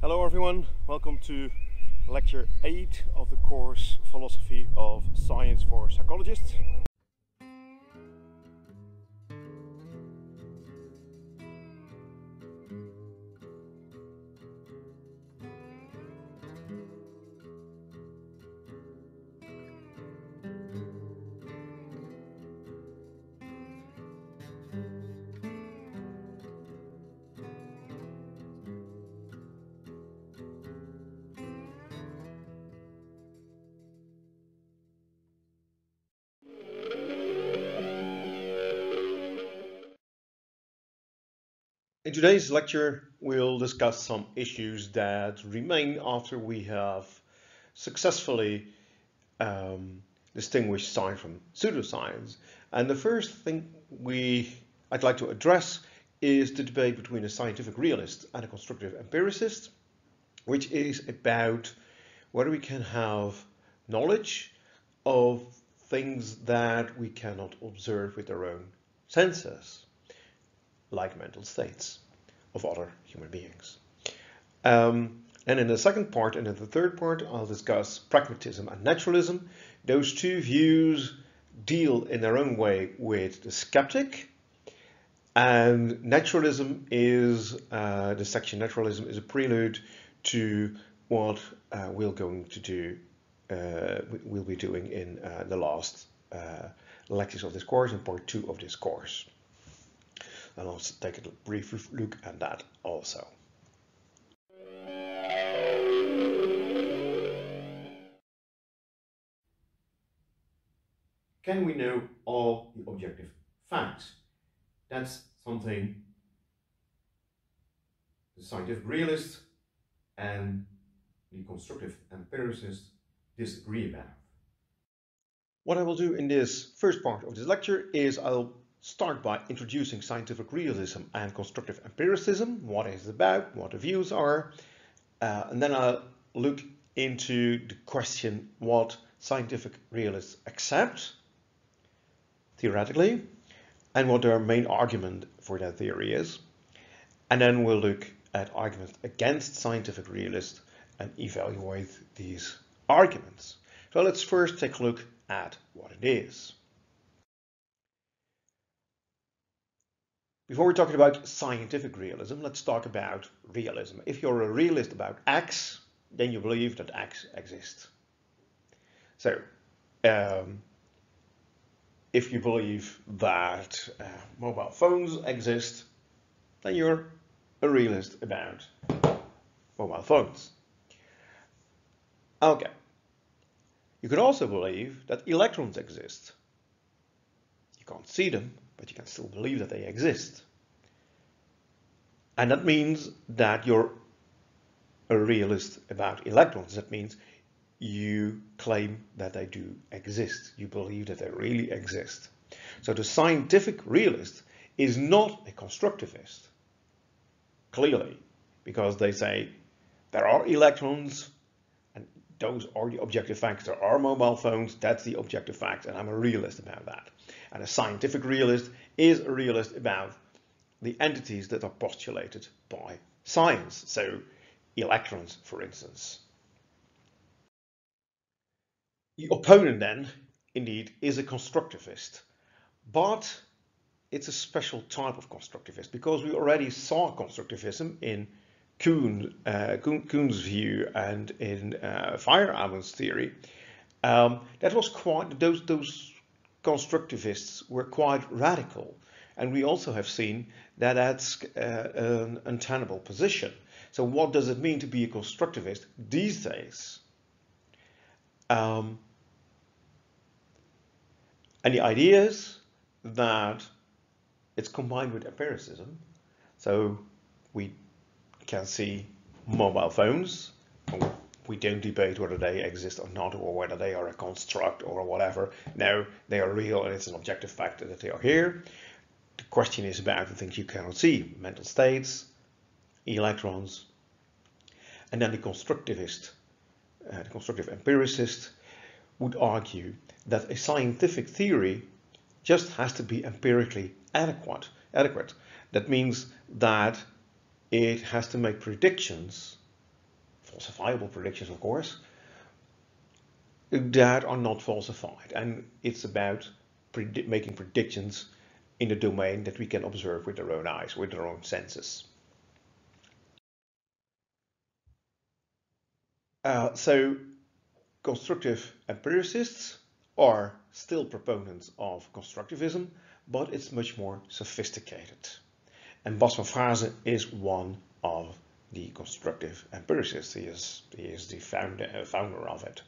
Hello everyone, welcome to lecture 8 of the course Philosophy of Science for Psychologists. In today's lecture, we'll discuss some issues that remain after we have successfully distinguished science from pseudoscience. And the first thing I'd like to address is the debate between a scientific realist and a constructive empiricist, which is about whether we can have knowledge of things that we cannot observe with our own senses, like mental states of other human beings. And in the second part and in the third part, I'll discuss pragmatism and naturalism. Those two views deal in their own way with the skeptic, and naturalism is, the section naturalism is a prelude to what we'll be doing in the last lectures of this course, in part 2 of this course. And I'll take a brief look at that also. Can we know all the objective facts? That's something the scientific realist and the constructive empiricist disagree about. What I will do in this first part of this lecture is I'll start by introducing scientific realism and constructive empiricism, what it's about, what the views are, and then I'll look into the question what scientific realists accept theoretically and what their main argument for that theory is. And then we'll look at arguments against scientific realists and evaluate these arguments. So let's first take a look at what it is. Before we're talking about scientific realism, let's talk about realism. If you're a realist about X, then you believe that X exists. So, if you believe that mobile phones exist, then you're a realist about mobile phones. Okay. You could also believe that electrons exist. You can't see them, but you can still believe that they exist. And that means that you're a realist about electrons. That means you claim that they do exist. You believe that they really exist. So the scientific realist is not a constructivist, clearly, because they say there are electrons and those are the objective facts. There are mobile phones, that's the objective fact, and I'm a realist about that. And a scientific realist is a realist about the entities that are postulated by science. So electrons, for instance. The opponent then, indeed, is a constructivist, but it's a special type of constructivist because we already saw constructivism in Kuhn's view and in Feyerabend's theory. That was quite, those constructivists were quite radical, and we also have seen that that's an untenable position. So what does it mean to be a constructivist these days? And the idea is that it's combined with empiricism. So we can see mobile phones. We don't debate whether they exist or not, or whether they are a construct or whatever. No, they are real and it's an objective fact that they are here. The question is about the things you cannot see, mental states, electrons. And then the constructive empiricist would argue that a scientific theory just has to be empirically adequate. That means that it has to make predictions, falsifiable predictions of course, that are not falsified. And it's about making predictions in a domain that we can observe with our own eyes, with our own senses. So constructive empiricists are still proponents of constructivism, but it's much more sophisticated. And Bas van Fraaze is one of the constructive empiricists. He is the founder of it.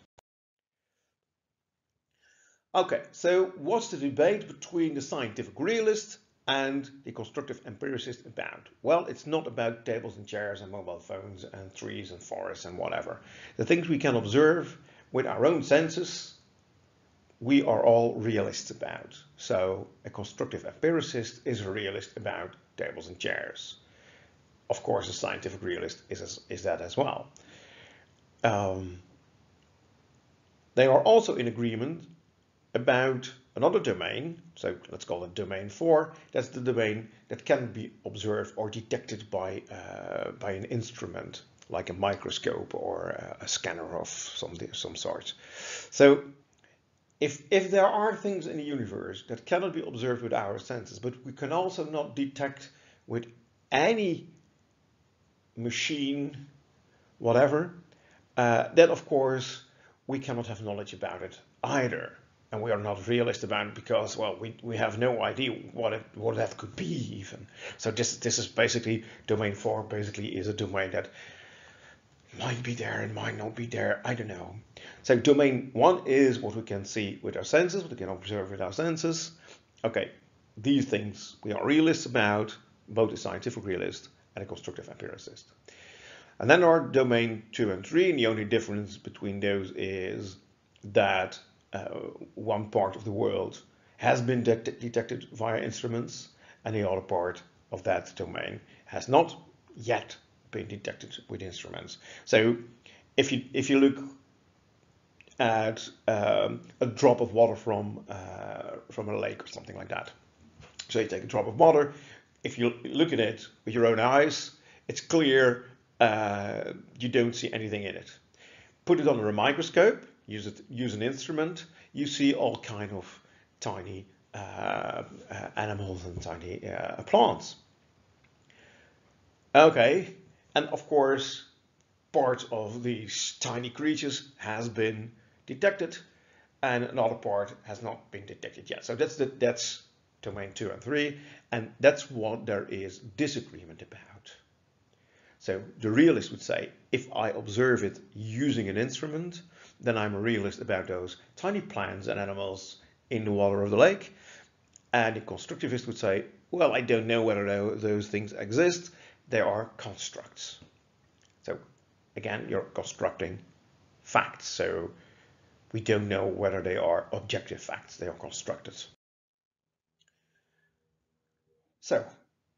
Okay, so what's the debate between the scientific realist and the constructive empiricist about? Well, it's not about tables and chairs and mobile phones and trees and forests and whatever. The things we can observe with our own senses, we are all realists about. So a constructive empiricist is a realist about tables and chairs. Of course, a scientific realist is that as well. They are also in agreement about another domain, so let's call it domain 4. That's the domain that can be observed or detected by an instrument like a microscope or a scanner of some sort. So if there are things in the universe that cannot be observed with our senses, but we can also not detect with any machine, whatever, then of course we cannot have knowledge about it either. And we are not realist about it because, well, we have no idea what that could be even. So this is basically domain 4. Basically, is a domain that might be there and might not be there. I don't know. So domain 1 is what we can see with our senses, what we can observe with our senses. Okay, these things we are realists about, both a scientific realist and a constructive empiricist. And then there are domain 2 and 3, and the only difference between those is that one part of the world has been detected via instruments, and the other part of that domain has not yet been detected with instruments. So if you look at a drop of water from a lake or something like that, so you take a drop of water, if you look at it with your own eyes, it's clear, you don't see anything in it. Put it under a microscope, use an instrument, you see all kind of tiny animals and tiny plants. Okay, and of course part of these tiny creatures has been detected and another part has not been detected yet. So that's domain 2 and 3, and that's what there is disagreement about. So the realist would say, if I observe it using an instrument, then I'm a realist about those tiny plants and animals in the water of the lake. And the constructivist would say, well, I don't know whether those things exist. They are constructs. So again, you're constructing facts. So we don't know whether they are objective facts. They are constructed. So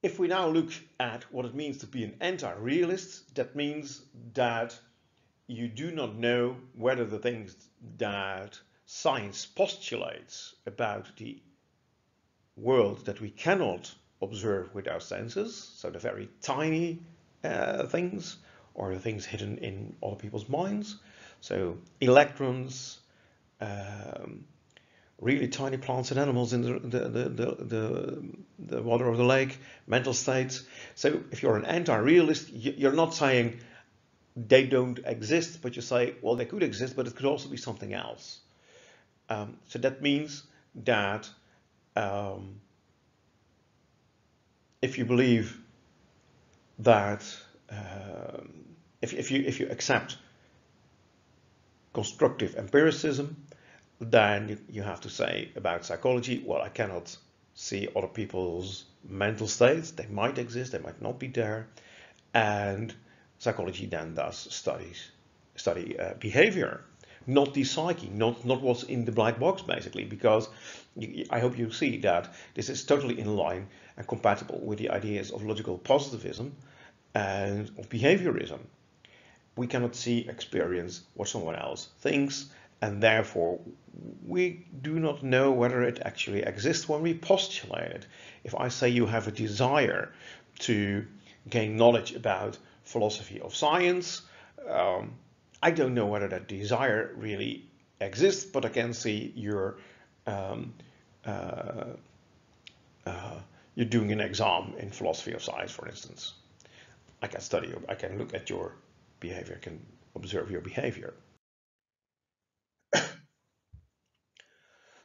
if we now look at what it means to be an anti-realist, that means that you do not know whether the things that science postulates about the world that we cannot observe with our senses, so the very tiny things, or the things hidden in other people's minds, so electrons, really tiny plants and animals in the water of the lake, mental states. So if you're an anti-realist, you're not saying they don't exist, but you say, well, they could exist, but it could also be something else. So that means that if you believe that, if you accept constructive empiricism, then you have to say about psychology, well, I cannot see other people's mental states. They might exist, they might not be there. And psychology then does study behavior, not the psyche, not what's in the black box, basically, because I hope you see that this is totally in line and compatible with the ideas of logical positivism and of behaviorism. We cannot see, experience what someone else thinks, and therefore we do not know whether it actually exists when we postulate it. If I say you have a desire to gain knowledge about philosophy of science, I don't know whether that desire really exists, but I can see you're doing an exam in philosophy of science, for instance. I can study, I can look at your behavior, I can observe your behavior.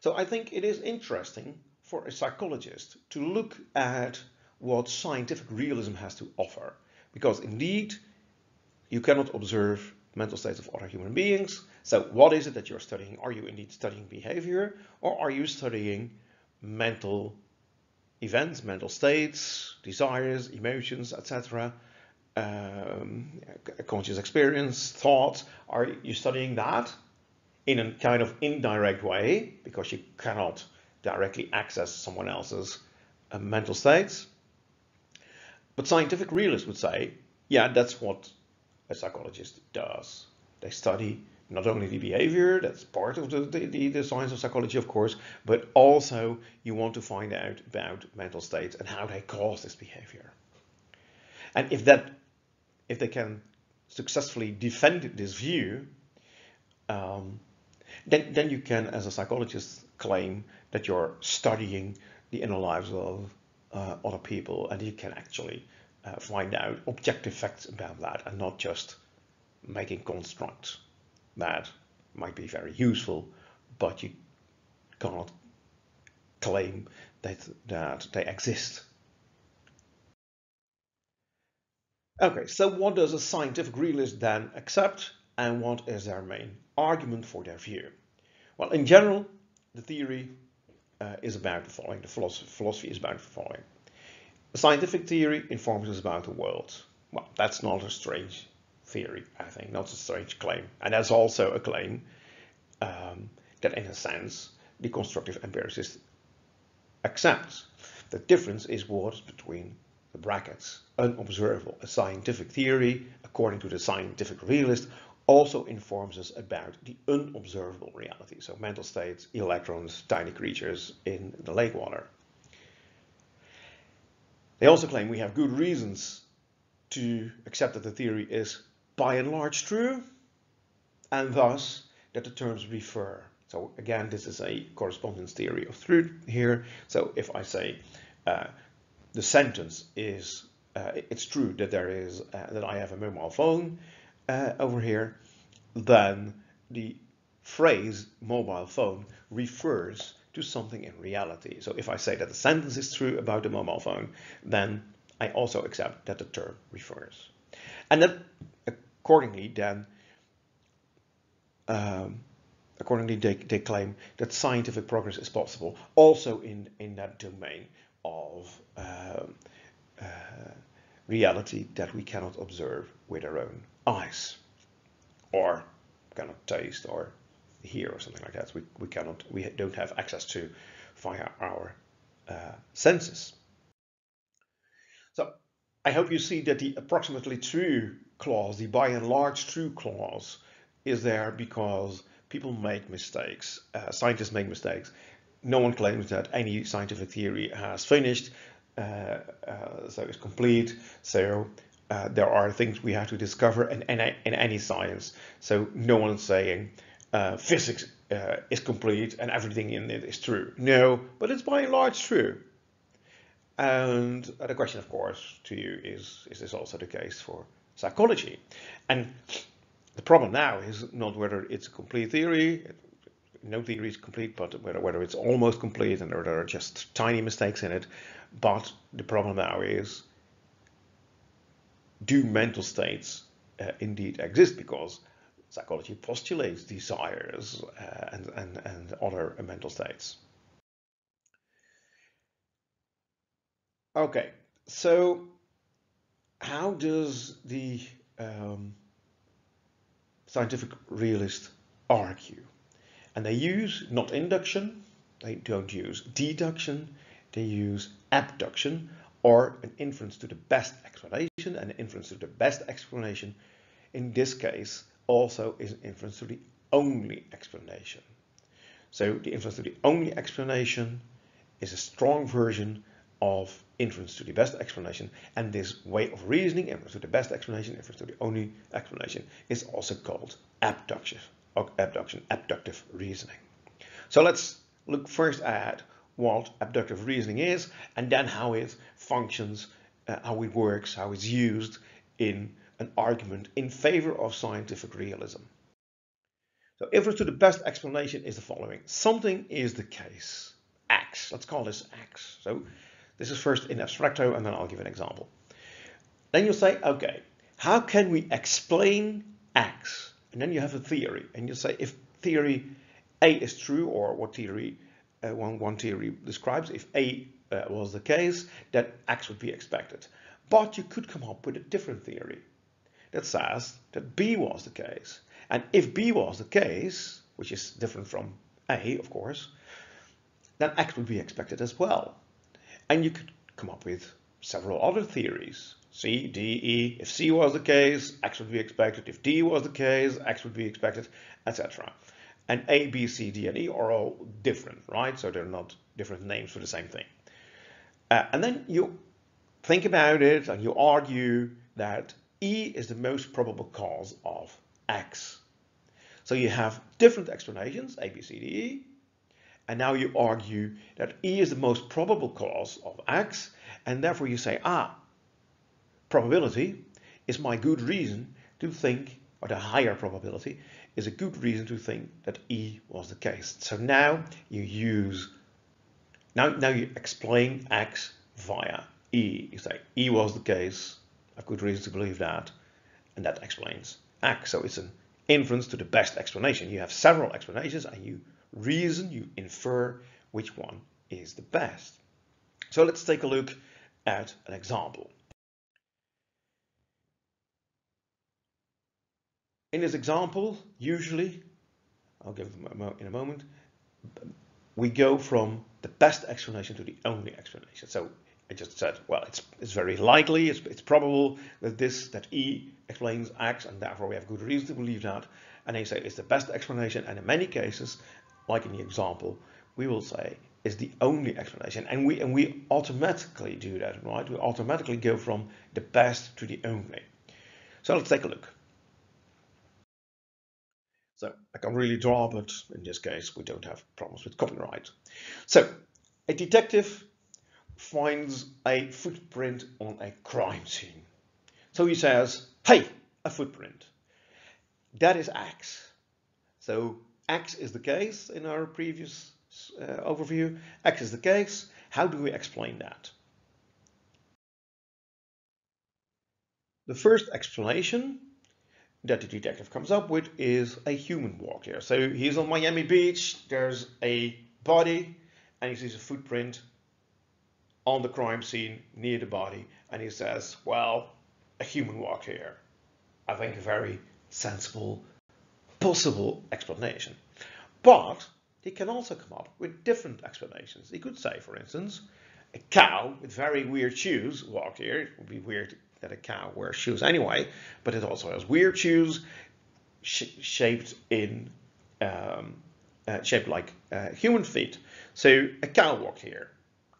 So I think it is interesting for a psychologist to look at what scientific realism has to offer, because indeed you cannot observe mental states of other human beings. So what is it that you're studying? Are you indeed studying behavior, or are you studying mental events, mental states, desires, emotions, etc., conscious experience, thoughts? Are you studying that in a kind of indirect way, because you cannot directly access someone else's mental states? But scientific realists would say, yeah, that's what a psychologist does. They study not only the behavior, that's part of the science of psychology, of course, but also you want to find out about mental states and how they cause this behavior. And if they can successfully defend this view, then you can, as a psychologist, claim that you're studying the inner lives of other people, and you can actually find out objective facts about that, and not just making constructs that might be very useful, but you cannot claim that they exist. Okay, so what does a scientific realist then accept, and what is their main argument for their view? Well, in general, the theory is about the following. The philosophy is about the following. A scientific theory informs us about the world. Well, that's not a strange theory, I think, not a strange claim. And that's also a claim that, in a sense, the constructive empiricist accepts. The difference is what between the brackets unobservable. A scientific theory, according to the scientific realist, also informs us about the unobservable reality. So mental states, electrons, tiny creatures in the lake water. They also claim we have good reasons to accept that the theory is by and large true, and thus that the terms refer. So again, this is a correspondence theory of truth here. So if I say the sentence is, it's true that that I have a mobile phone over here, then the phrase mobile phone refers to something in reality. So if I say that the sentence is true about the mobile phone, then I also accept that the term refers. And that accordingly then, they claim that scientific progress is possible also in that domain of reality that we cannot observe with our own eyes, or cannot taste or hear or something like that. We don't have access to via our senses. So I hope you see that the approximately true clause, the by and large true clause, is there because people make mistakes. Scientists make mistakes. No one claims that any scientific theory has finished, so it's complete. So there are things we have to discover in any science. So no one's saying physics is complete and everything in it is true. No, but it's by and large true. And the question, of course, to you is this also the case for psychology? And the problem now is not whether it's a complete theory. No theory is complete, but whether it's almost complete and there are just tiny mistakes in it. But the problem now is, do mental states indeed exist? Because psychology postulates desires and other mental states. Okay, so how does the scientific realist argue? And they use not induction, they don't use deduction, they use abduction, or an inference to the best explanation. And an inference to the best explanation in this case also is an inference to the only explanation. So the inference to the only explanation is a strong version of inference to the best explanation, and this way of reasoning, inference to the best explanation, inference to the only explanation, is also called abductive reasoning. So let's look first at what abductive reasoning is, and then how it functions, how it works, how it's used in an argument in favor of scientific realism. So inference to the best explanation is the following. Something is the case. X. Let's call this X. So this is first in abstracto, and then I'll give an example. Then you'll say, okay, how can we explain X? And then you have a theory, and you say if theory A is true, or what theory one theory describes, if A was the case, then X would be expected. But you could come up with a different theory that says that B was the case. And if B was the case, which is different from A, of course, then X would be expected as well. And you could come up with several other theories. C, D, E. If C was the case, X would be expected. If D was the case, X would be expected, etc. And A, B, C, D, and E are all different, right? So they're not different names for the same thing. And then you think about it and you argue that E is the most probable cause of X. So you have different explanations, A, B, C, D, E. And now you argue that E is the most probable cause of X. And therefore you say, probability is my good reason to think, or the higher probability is a good reason to think that E was the case. So now you use, now you explain X via E. You say E was the case, I have good reason to believe that, and that explains X. So it's an inference to the best explanation. You have several explanations and you reason, you infer which one is the best. So let's take a look at an example. In this example, usually, I'll give them in a moment, we go from the best explanation to the only explanation. So I just said, well, it's very likely, it's probable that E explains X, and therefore we have good reason to believe that. And they say it's the best explanation, and in many cases, like in the example, we will say it's the only explanation, and we automatically do that, right? We automatically go from the best to the only. So let's take a look. So I can really draw, but in this case, we don't have problems with copyright. So a detective finds a footprint on a crime scene. So he says, hey, a footprint. That is X. So X is the case in our previous overview. X is the case. How do we explain that? The first explanation that the detective comes up with is a human walk here. So he's on Miami Beach, there's a body, and he sees a footprint on the crime scene near the body, and he says, well, a human walked here. I think a very sensible, possible explanation. But he can also come up with different explanations. He could say, for instance, a cow with very weird shoes walked here. It would be weird that a cow wears shoes anyway, but it also has weird shoes shaped like human feet. So a cow walked here.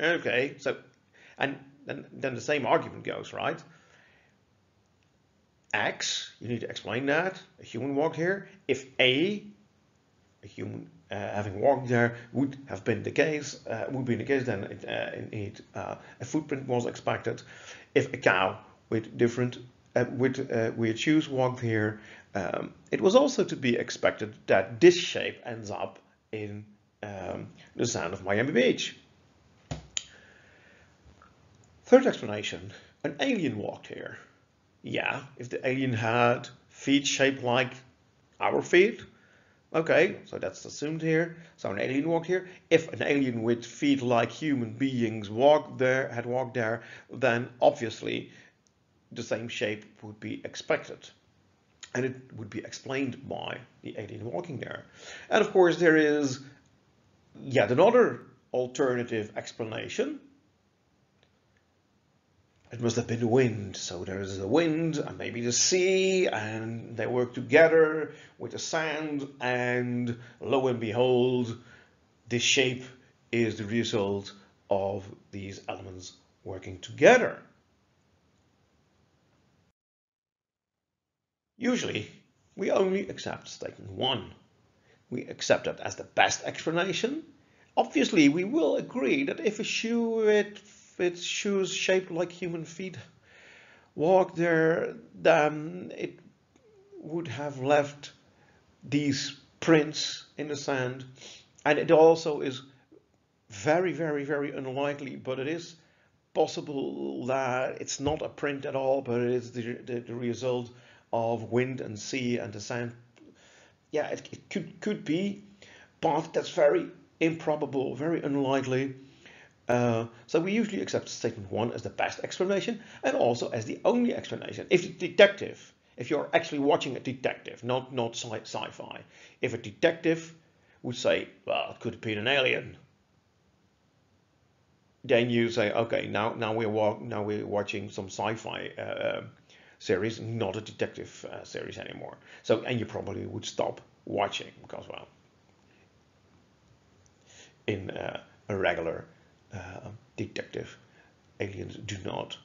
Okay, so and then the same argument goes, right? X, you need to explain that. A human walked here. If a human having walked there would have been the case, then indeed a footprint was expected. If a cow with different weird shoes walked here, it was also to be expected that this shape ends up in the sand of Miami Beach. Third explanation, an alien walked here. Yeah, if the alien had feet shaped like our feet, okay, so that's assumed here. So an alien walked here. If an alien with feet like human beings had walked there, then obviously the same shape would be expected. And it would be explained by the alien walking there. And of course there is yet another alternative explanation. it must have been the wind. So there is the wind and maybe the sea, and they work together with the sand, and lo and behold, this shape is the result of these elements working together. Usually, we only accept statement one. We accept it as the best explanation. Obviously, we will agree that if a shoe with shoes shaped like human feet walked there, then it would have left these prints in the sand. And it also is very, very, very unlikely, but it is possible that it's not a print at all, but it is the result of wind and sea and the sand. Yeah, it could be, but that's very improbable, very unlikely. So we usually accept statement one as the best explanation and also as the only explanation. If you're actually watching a detective, not sci-fi, if a detective would say, well, it could have been an alien, then you say, okay, now we're watching some sci-fi series, not a detective series anymore. So, and you probably would stop watching because, well, in a regular detective, aliens do not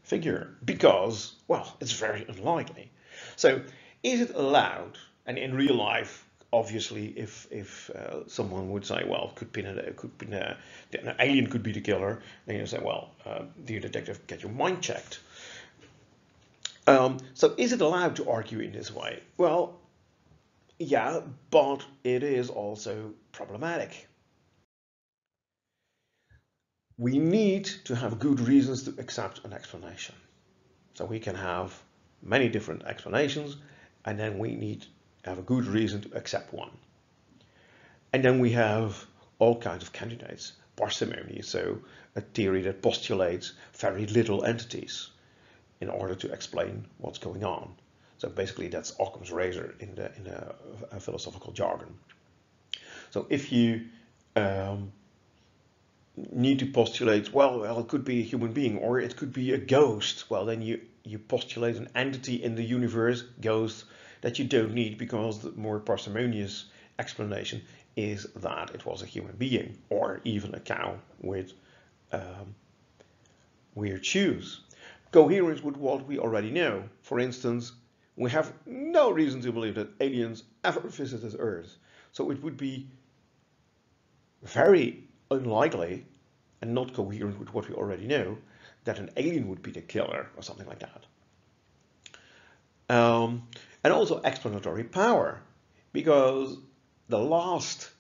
figure because, well, it's very unlikely. So, is it allowed? And in real life, obviously, if someone would say, well, an alien could be the killer, then you say, well, dear detective, get your mind checked. So, is it allowed to argue in this way? Well, yeah, but it is also problematic. We need to have good reasons to accept an explanation. So we can have many different explanations, and then we need to have a good reason to accept one. And then we have all kinds of candidates. Parsimony, so a theory that postulates very little entities in order to explain what's going on. So basically that's Occam's razor in the philosophical jargon. So if you need to postulate, well, it could be a human being or it could be a ghost, well, then you postulate an entity in the universe, ghost, that you don't need because the more parsimonious explanation is that it was a human being or even a cow with weird shoes. Coherence with what we already know. For instance, we have no reason to believe that aliens ever visited Earth. So it would be very unlikely and not coherent with what we already know that an alien would be the killer or something like that. And also explanatory power, because the last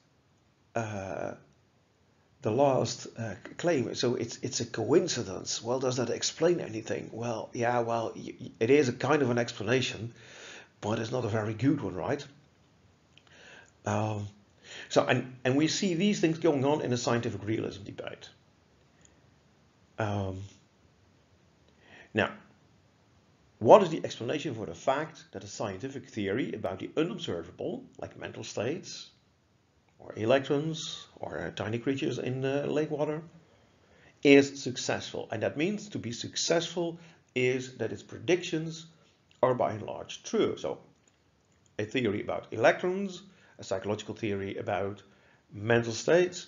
claim, so it's a coincidence. Well, does that explain anything? Well, yeah, well, it is a kind of an explanation, but it's not a very good one, right? So, and we see these things going on in a scientific realism debate. Now, what is the explanation for the fact that a scientific theory about the unobservable, like mental states, or electrons, or tiny creatures in lake water, is successful? And that means to be successful is that its predictions are by and large true. So, a theory about electrons, a psychological theory about mental states,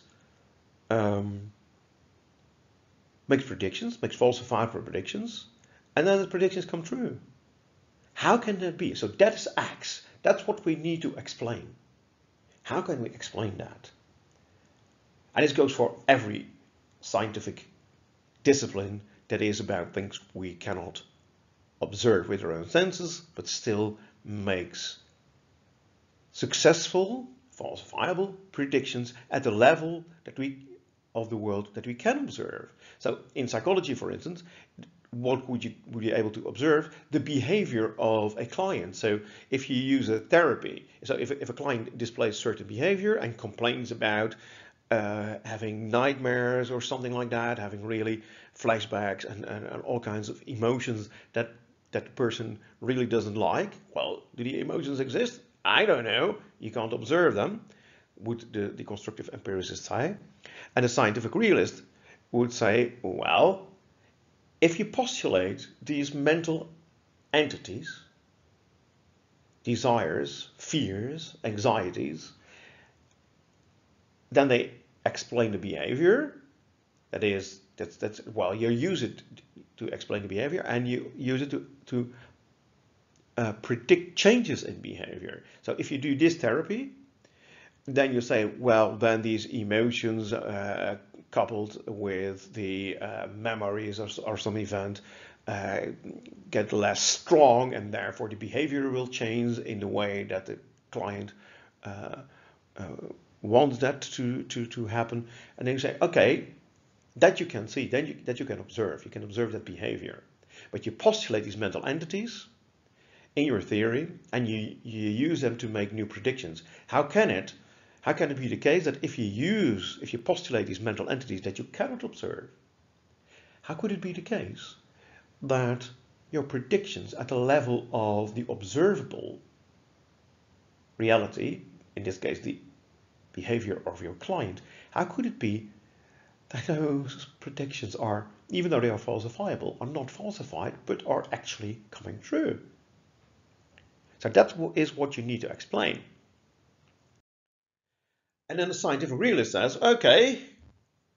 makes predictions, makes falsifiable predictions, and then the predictions come true. How can that be? So that is X. That's what we need to explain. How can we explain that? And this goes for every scientific discipline that is about things we cannot observe with our own senses, but still makes successful, falsifiable predictions at the level that of the world that we can observe. So in psychology, for instance, what would you be able to observe? The behavior of a client. So if you use a therapy, so if a client displays certain behavior and complains about having nightmares or something like that, having really flashbacks and all kinds of emotions that the person really doesn't like, well, do the emotions exist? I don't know. You can't observe them, would the constructive empiricist say. And the scientific realist would say, well, if you postulate these mental entities, desires, fears, anxieties, then they explain the behavior. That is, well, you use it to explain the behavior, and you use it to predict changes in behavior. So if you do this therapy, then you say, well, then these emotions coupled with the memories or some event get less strong, and therefore the behavior will change in the way that the client wants that to happen. And then you say, okay, that you can see, that you can observe. You can observe that behavior. But you postulate these mental entities in your theory, and you use them to make new predictions. How can it be the case that if you postulate these mental entities that you cannot observe, how could it be the case that your predictions at the level of the observable reality, in this case the behavior of your client, how could it be that those predictions are, even though they are falsifiable, are not falsified but are actually coming true? So that is what you need to explain. And then the scientific realist says, okay,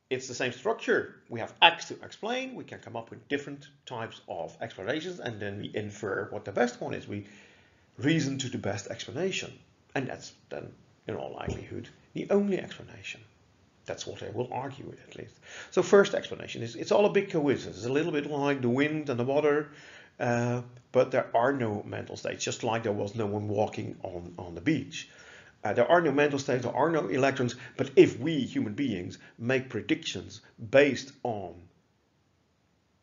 it's the same structure. We have X to explain. We can come up with different types of explanations, and then we infer what the best one is. We reason to the best explanation. And that's then, in all likelihood, the only explanation. That's what they will argue with, at least. So first explanation is, it's all a big coincidence. It's a little bit like the wind and the water, but there are no mental states, just like there was no one walking on the beach. There are no mental states, there are no electrons, but if we human beings make predictions based on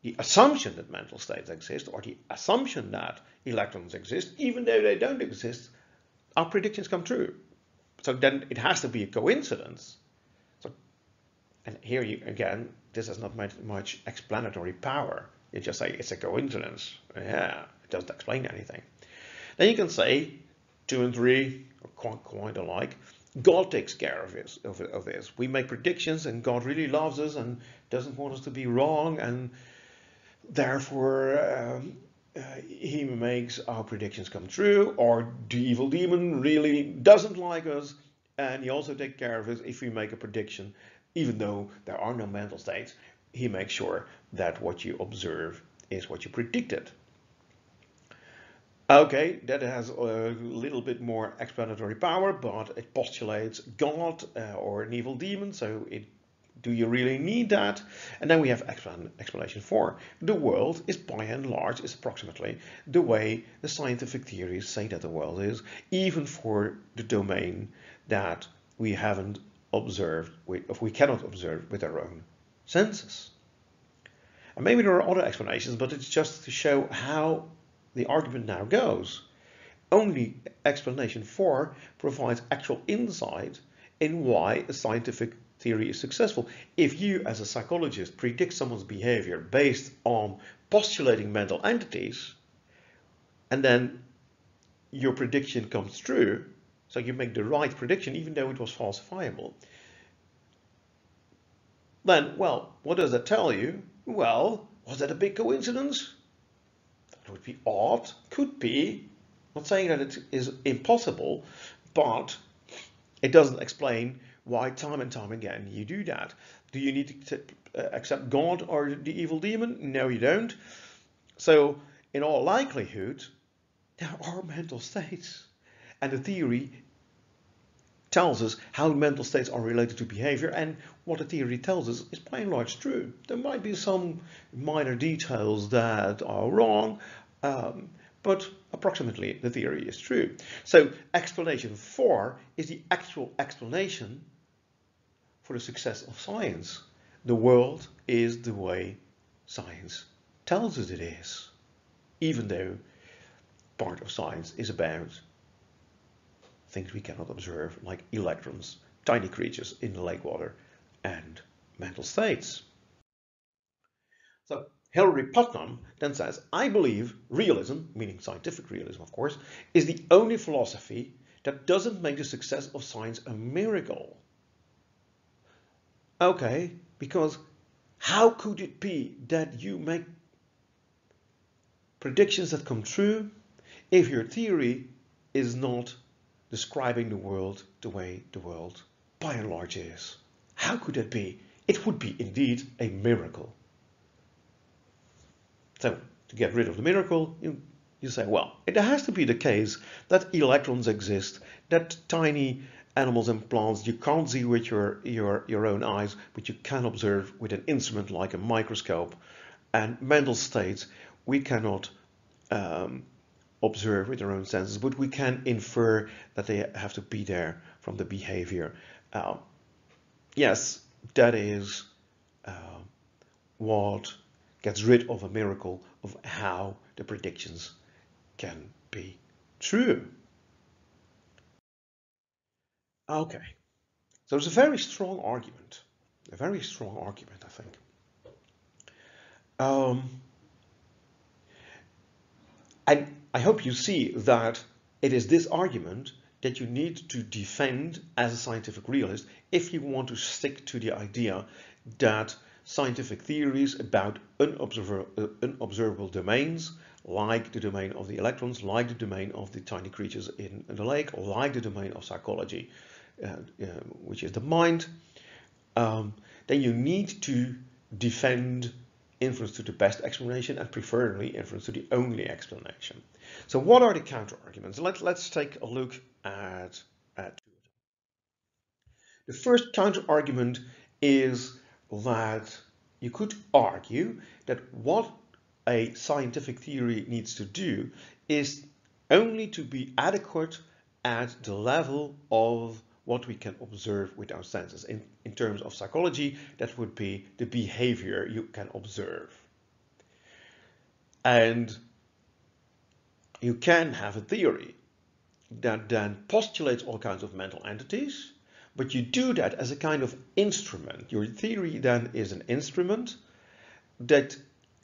the assumption that mental states exist, or the assumption that electrons exist, even though they don't exist, our predictions come true. So then it has to be a coincidence. And here again, this has not much explanatory power. You just say it's a coincidence. Yeah, it doesn't explain anything. Then you can say 2 and 3 are quite alike. God takes care of this. We make predictions, and God really loves us and doesn't want us to be wrong, and therefore he makes our predictions come true. Or the evil demon really doesn't like us, and he also takes care of us if we make a prediction. Even though there are no mental states, he makes sure that what you observe is what you predicted. Okay, that has a little bit more explanatory power, but it postulates God or an evil demon, so do you really need that? And then we have explanation 4. The world is, by and large, is approximately the way the scientific theories say that the world is, even for the domain that we haven't observed, we cannot observe with our own senses. And maybe there are other explanations, but it's just to show how the argument now goes. Only explanation 4 provides actual insight in why a scientific theory is successful. If you, as a psychologist, predict someone's behavior based on postulating mental entities, and then your prediction comes true, so you make the right prediction even though it was falsifiable, then, well, what does that tell you? Well, was that a big coincidence? That would be odd. Could be. I'm not saying that it is impossible, but it doesn't explain why time and time again you do that. Do you need to accept God or the evil demon? No, you don't. So, in all likelihood, there are mental states. And the theory tells us how mental states are related to behavior, and what the theory tells us is by and large true. There might be some minor details that are wrong, but approximately the theory is true. So explanation 4 is the actual explanation for the success of science. The world is the way science tells us it is, even though part of science is about things we cannot observe, like electrons, tiny creatures in the lake water, and mental states. So Hilary Putnam then says, I believe realism, meaning scientific realism of course, is the only philosophy that doesn't make the success of science a miracle. Okay, because how could it be that you make predictions that come true if your theory is not describing the world the way the world by and large is. How could that be? It would be indeed a miracle. So to get rid of the miracle, you say, well, it has to be the case that electrons exist, that tiny animals and plants you can't see with your own eyes, but you can observe with an instrument like a microscope, and mental states we cannot observe with our own senses, but we can infer that they have to be there from the behavior. Yes, that is what gets rid of a miracle of how the predictions can be true. Okay, so it's a very strong argument, I think. And I hope you see that it is this argument that you need to defend as a scientific realist if you want to stick to the idea that scientific theories about unobservable domains, like the domain of the electrons, like the domain of the tiny creatures in the lake, like the domain of psychology, which is the mind, then you need to defend inference to the best explanation and preferably inference to the only explanation. So what are the counter arguments? Let's take a look at two of them. The first counter argument is that you could argue that what a scientific theory needs to do is only to be adequate at the level of what we can observe with our senses. In terms of psychology, that would be the behavior you can observe. And you can have a theory that then postulates all kinds of mental entities, but you do that as a kind of instrument. Your theory then is an instrument that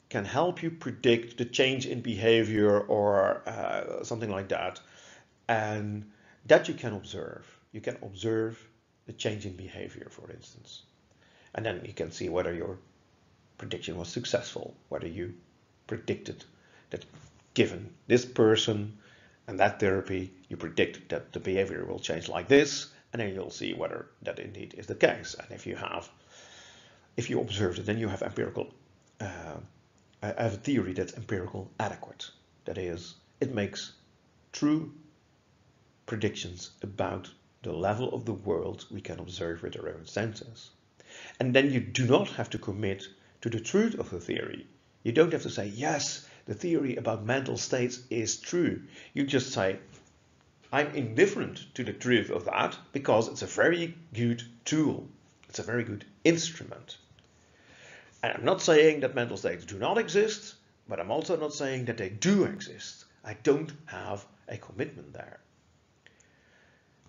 can help you predict the change in behavior or something like that, and that you can observe. You can observe the change in behavior, for instance, and then you can see whether your prediction was successful, whether you predicted that given this person and that therapy, you predict that the behavior will change like this, and then you'll see whether that indeed is the case. And if you observed it, then you have empirical, have a theory that's empirical adequate. That is, it makes true predictions about the level of the world we can observe with our own senses. And then you do not have to commit to the truth of the theory. You don't have to say, yes, the theory about mental states is true. You just say, I'm indifferent to the truth of that because it's a very good tool. It's a very good instrument. And I'm not saying that mental states do not exist, but I'm also not saying that they do exist. I don't have a commitment there.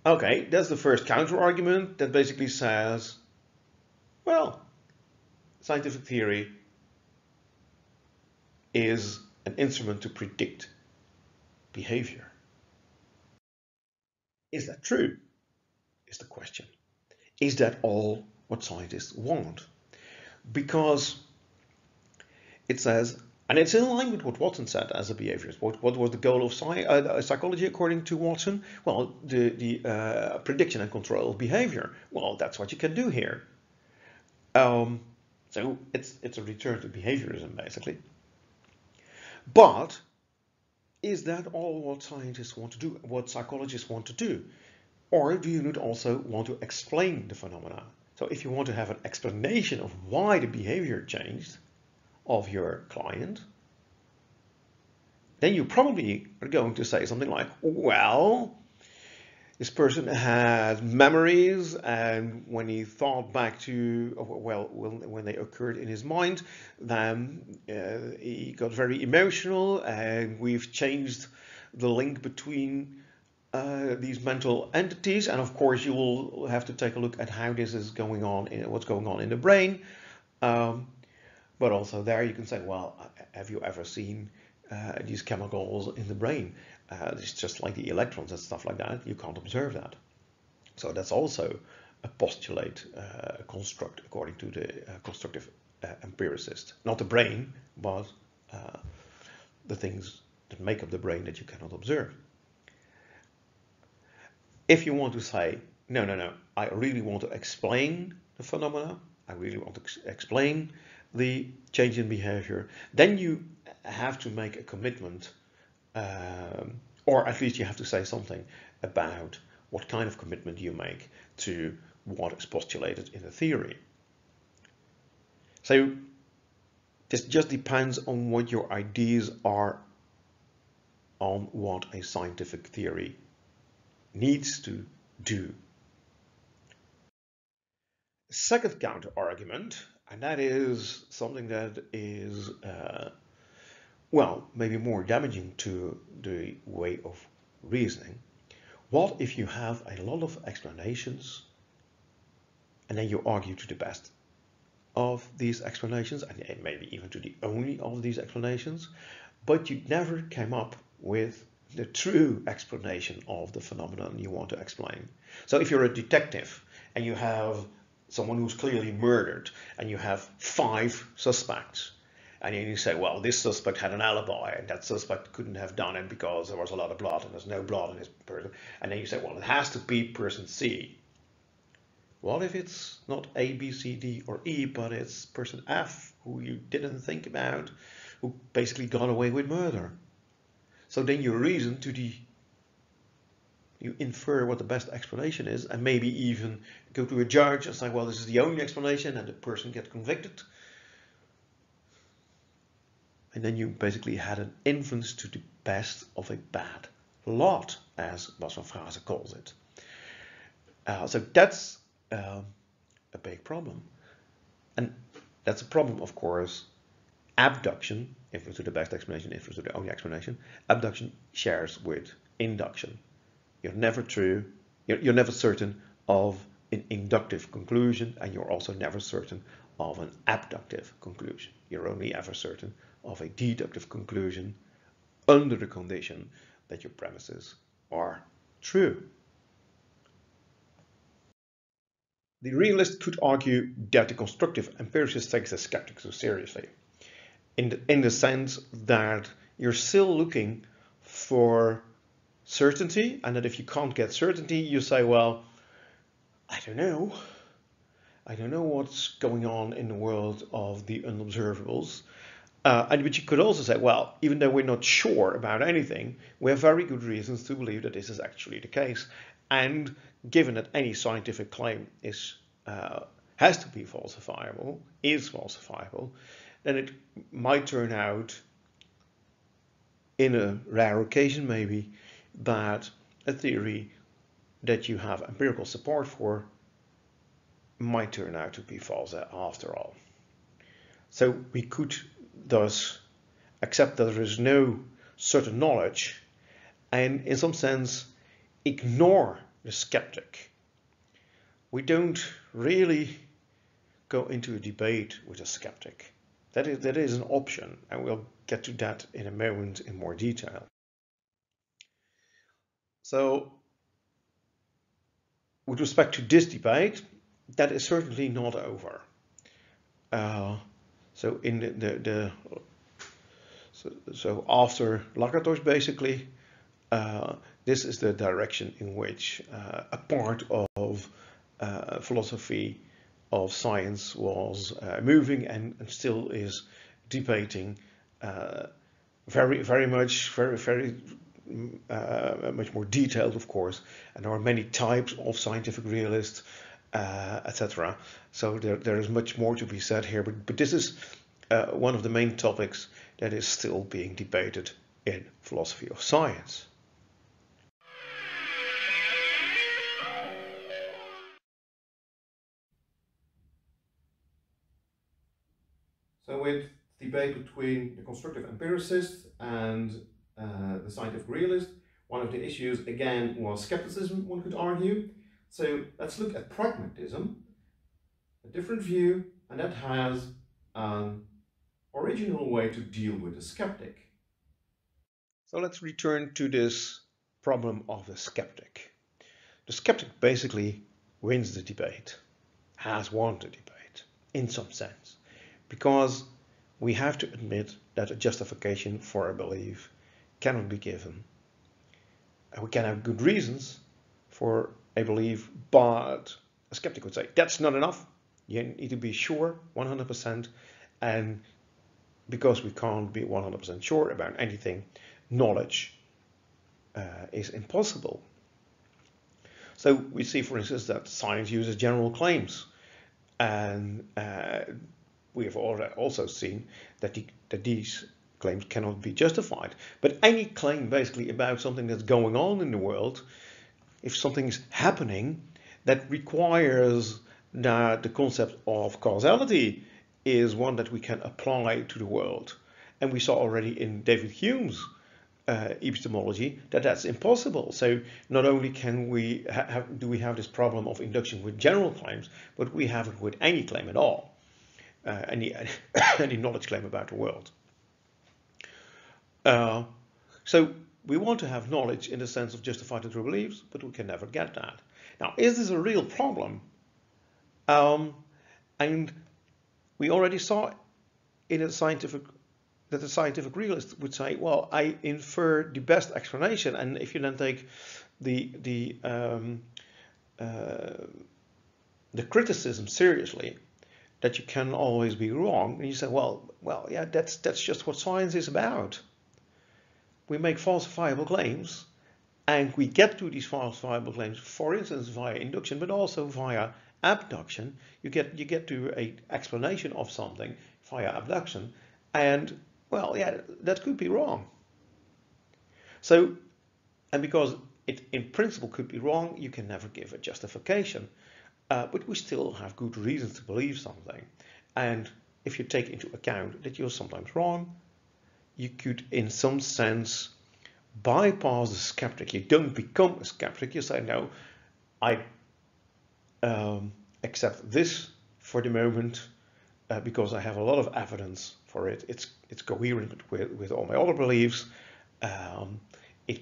Okay, that's the first counter-argument that basically says, well, scientific theory is an instrument to predict behavior. Is that true? Is the question. Is that all what scientists want? Because it says, and it's in line with what Watson said as a behaviorist. What was the goal of psychology according to Watson? Well, the prediction and control of behavior. Well, that's what you can do here. So it's a return to behaviorism, basically. But is that all what scientists want to do, what psychologists want to do? Or do you not also want to explain the phenomena? So if you want to have an explanation of why the behavior changed of your client, then you probably are going to say something like, well, this person had memories, and when he thought back to, well, when they occurred in his mind, then he got very emotional, and we've changed the link between these mental entities. And of course, you will have to take a look at how this is going on, what's going on in the brain. But also there you can say, well, have you ever seen these chemicals in the brain? It's just like the electrons and stuff like that. You can't observe that. So that's also a postulate, a construct according to the constructive empiricist. Not the brain, but the things that make up the brain that you cannot observe. If you want to say, no, I really want to explain the phenomena, I really want to explain the change in behavior, then you have to make a commitment, or at least you have to say something about what kind of commitment you make to what is postulated in the theory. So this just depends on what your ideas are on what a scientific theory needs to do. Second counter argument, and that is something that is, well, maybe more damaging to the way of reasoning. What if you have a lot of explanations and then you argue to the best of these explanations, and maybe even to the only of these explanations, but you never came up with the true explanation of the phenomenon you want to explain. So if you're a detective and you have someone who's clearly murdered and you have 5 suspects, and then you say, well, this suspect had an alibi and that suspect couldn't have done it because there was a lot of blood and there's no blood in this person, and then you say, well, it has to be person C. What if it's not A, B, C, D, or E, but it's person F, who you didn't think about, who basically got away with murder? So then you reason to you infer what the best explanation is, and maybe even go to a judge and say, well, this is the only explanation, and the person gets convicted. And then you basically had an inference to the best of a bad lot, as Bas van Fraaze calls it. So that's a big problem. And that's a problem, of course. Abduction, inference to the best explanation, inference to the only explanation, abduction shares with induction. You're never certain of an inductive conclusion, and you're also never certain of an abductive conclusion. You're only ever certain of a deductive conclusion under the condition that your premises are true. The realist could argue that the constructive empiricist takes the skeptic so seriously, in the sense that you're still looking for certainty, and that if you can't get certainty, you say, well, I don't know what's going on in the world of the unobservables. But you could also say, well, even though we're not sure about anything, we have very good reasons to believe that this is actually the case. And given that any scientific claim has to be falsifiable, then it might turn out, in a rare occasion maybe, that a theory that you have empirical support for might turn out to be false after all. So we could thus accept that there is no certain knowledge, and in some sense ignore the skeptic. We don't really go into a debate with a skeptic. That is an option, and we'll get to that in a moment in more detail. So with respect to this debate, that is certainly not over. So in so after Lakatos, basically, this is the direction in which a part of philosophy of science was moving, and still is debating very much more detailed, of course, and there are many types of scientific realists, etc. So there is much more to be said here, but this is one of the main topics that is still being debated in philosophy of science. So with debate between the constructive empiricist and the scientific realist, one of the issues again was skepticism, one could argue. So let's look at pragmatism, a different view, and that has an original way to deal with the skeptic. So let's return to this problem of the skeptic. The skeptic basically wins the debate, has won the debate in some sense, because we have to admit that a justification for a belief cannot be given. We can have good reasons for a belief, but a skeptic would say that's not enough. You need to be sure 100%, and because we can't be 100% sure about anything, knowledge is impossible. So we see, for instance, that science uses general claims, and we have also seen that these claims cannot be justified. But any claim basically about something that's going on in the world, if something is happening that requires that the concept of causality is one that we can apply to the world. And we saw already in David Hume's epistemology that that's impossible. So not only can we do we have this problem of induction with general claims, but we have it with any claim at all, any knowledge claim about the world. So we want to have knowledge in the sense of justified and true beliefs, but we can never get that. Now, is this a real problem? And we already saw in a scientific that the scientific realist would say, well, I infer the best explanation, and if you then take the criticism seriously, that you can always be wrong, and you say, well, yeah, that's just what science is about. We make falsifiable claims, and we get to these falsifiable claims, for instance, via induction, but also via abduction. You get to an explanation of something via abduction, and well, yeah, that could be wrong. So, and because it in principle could be wrong, you can never give a justification. But we still have good reasons to believe something. And if you take into account that you're sometimes wrong, you could, in some sense, bypass the skeptic. You don't become a skeptic. You say, no, I accept this for the moment because I have a lot of evidence for it. It's coherent with all my other beliefs. It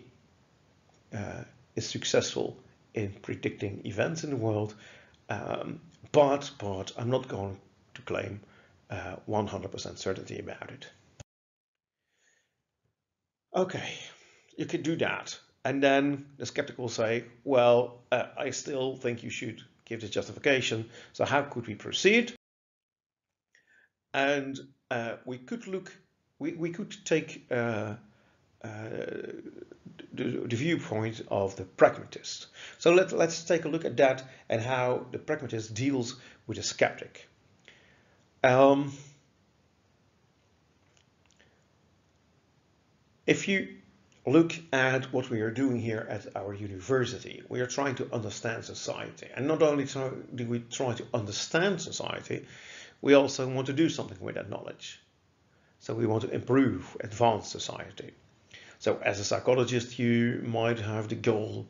is successful in predicting events in the world, but I'm not going to claim 100% certainty about it. Okay, you could do that. And then the skeptic will say, well, I still think you should give this justification. So how could we proceed? And we could look, we could take the viewpoint of the pragmatist. So let's take a look at that and how the pragmatist deals with a skeptic. If you look at what we are doing here at our university, we are trying to understand society. And not only do we try to understand society, we also want to do something with that knowledge. So we want to improve, advance society. So as a psychologist, you might have the goal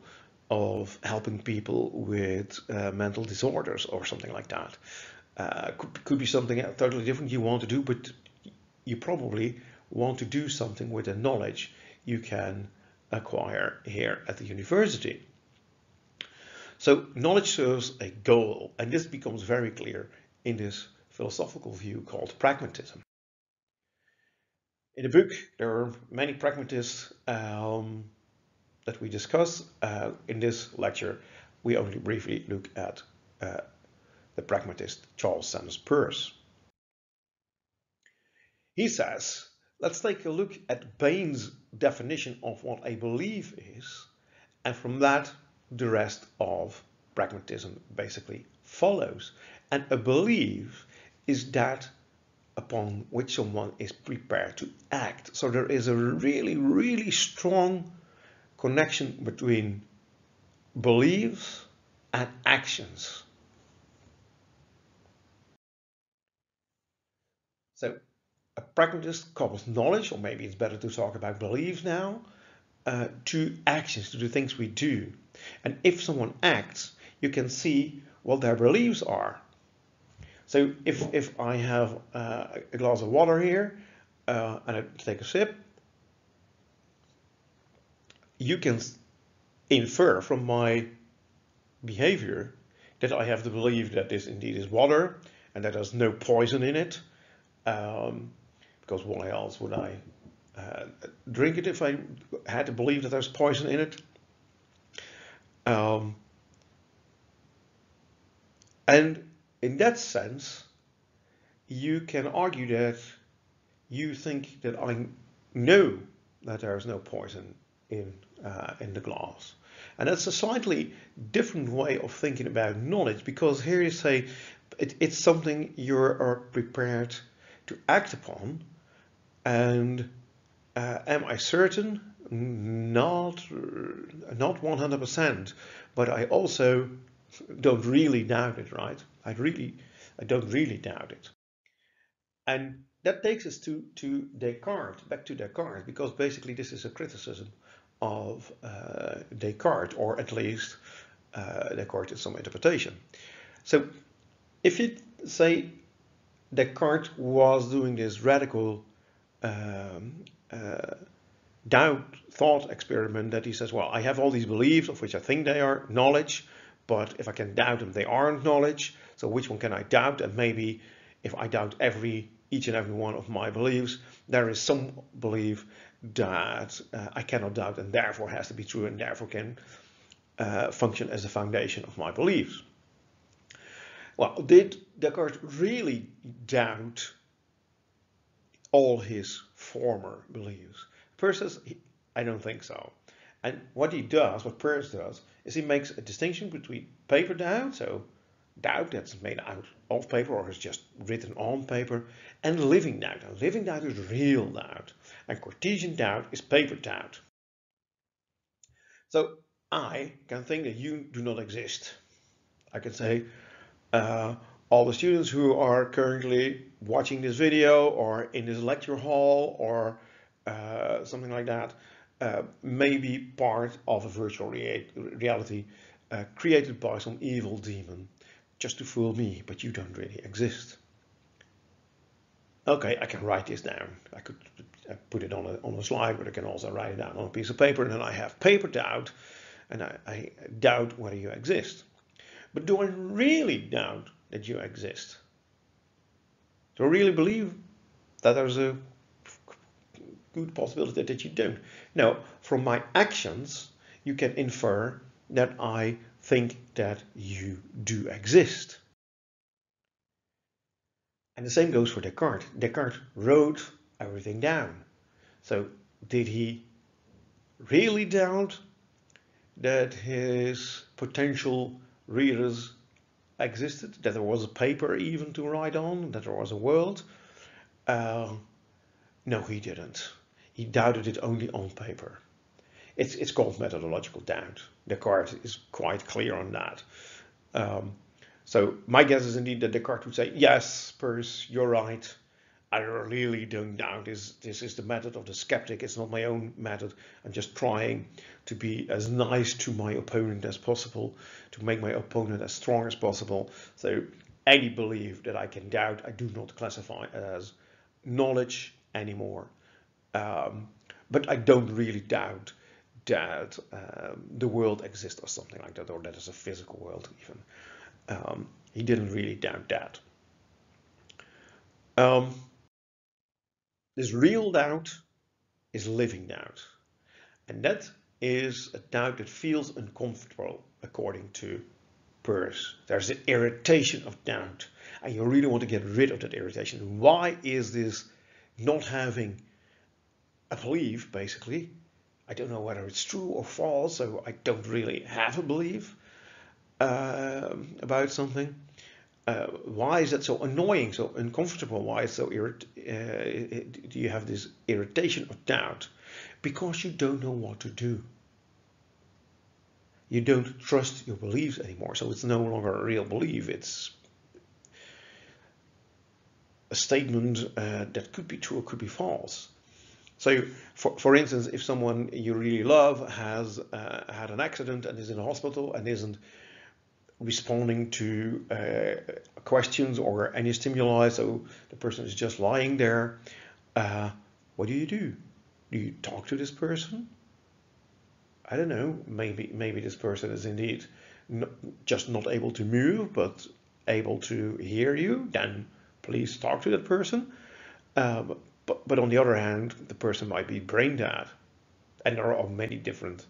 of helping people with mental disorders or something like that. Could be something totally different you want to do, but you probably want to do something with the knowledge you can acquire here at the university. So knowledge serves a goal, and this becomes very clear in this philosophical view called pragmatism. In the book, there are many pragmatists that we discuss. In this lecture, we only briefly look at the pragmatist Charles Sanders Peirce. He says, let's take a look at Bain's definition of what a belief is, and from that, the rest of pragmatism basically follows. And a belief is that upon which someone is prepared to act. So there is a really, really strong connection between beliefs and actions. So a pragmatist couples knowledge, or maybe it's better to talk about beliefs now, to actions, to the things we do. And if someone acts, you can see what their beliefs are. So if I have a glass of water here and I take a sip, you can infer from my behavior that I have the belief that this indeed is water and that there's no poison in it. because why else would I drink it if I had to believe that there's poison in it? And in that sense, you can argue that you think that I know that there is no poison in the glass. And that's a slightly different way of thinking about knowledge, because here you say it's something you are prepared to act upon. And am I certain? Not 100%, but I also don't really doubt it, right? I don't really doubt it. And that takes us to Descartes, back to Descartes, because basically this is a criticism of Descartes, or at least Descartes in some interpretation. So if you say Descartes was doing this radical doubt thought experiment, that he says, well, I have all these beliefs of which I think they are knowledge, but if I can doubt them, they aren't knowledge. So which one can I doubt? And maybe if I doubt each and every one of my beliefs, there is some belief that I cannot doubt and therefore has to be true and therefore can function as the foundation of my beliefs. Well, did Descartes really doubt all his former beliefs? Peirce says, I don't think so. And what Peirce does, is he makes a distinction between paper doubt, so doubt that's made out of paper or is just written on paper, and living doubt. And living doubt is real doubt, and Cartesian doubt is paper doubt. So I can think that you do not exist. I can say, all the students who are currently watching this video or in this lecture hall or something like that may be part of a virtual reality created by some evil demon just to fool me, but you don't really exist. Okay, I can write this down. I could put it on a slide, but I can also write it down on a piece of paper, and then I have paper doubt, and I doubt whether you exist. But do I really doubt that you exist? Do I really believe that there's a good possibility that you don't? No, from my actions, you can infer that I think that you do exist. And the same goes for Descartes. Descartes wrote everything down. So did he really doubt that his potential readers existed, that there was a paper even to write on, that there was a world? No, he didn't. He doubted it only on paper. It's called methodological doubt. Descartes is quite clear on that. So my guess is indeed that Descartes would say, yes, Peirce, you're right. I really don't doubt this. This is the method of the skeptic. It's not my own method. I'm just trying to be as nice to my opponent as possible, to make my opponent as strong as possible. So any belief that I can doubt, I do not classify as knowledge anymore. But I don't really doubt that the world exists or something like that, or that is a physical world even. He didn't really doubt that. This real doubt is living doubt. And that is a doubt that feels uncomfortable, according to Peirce. There's an irritation of doubt, and you really want to get rid of that irritation. Why is this not having a belief, basically? I don't know whether it's true or false, so I don't really have a belief about something. Why is that so annoying, so uncomfortable? Why is it so do you have this irritation of doubt? Because you don't know what to do. You don't trust your beliefs anymore, so it's no longer a real belief. It's a statement that could be true or could be false. So, for instance, if someone you really love has had an accident and is in a hospital and isn't responding to questions or any stimuli, so the person is just lying there, what do? Do you talk to this person? I don't know, maybe this person is indeed just not able to move, but able to hear you, then please talk to that person. But But on the other hand, the person might be brain dead, and there are many different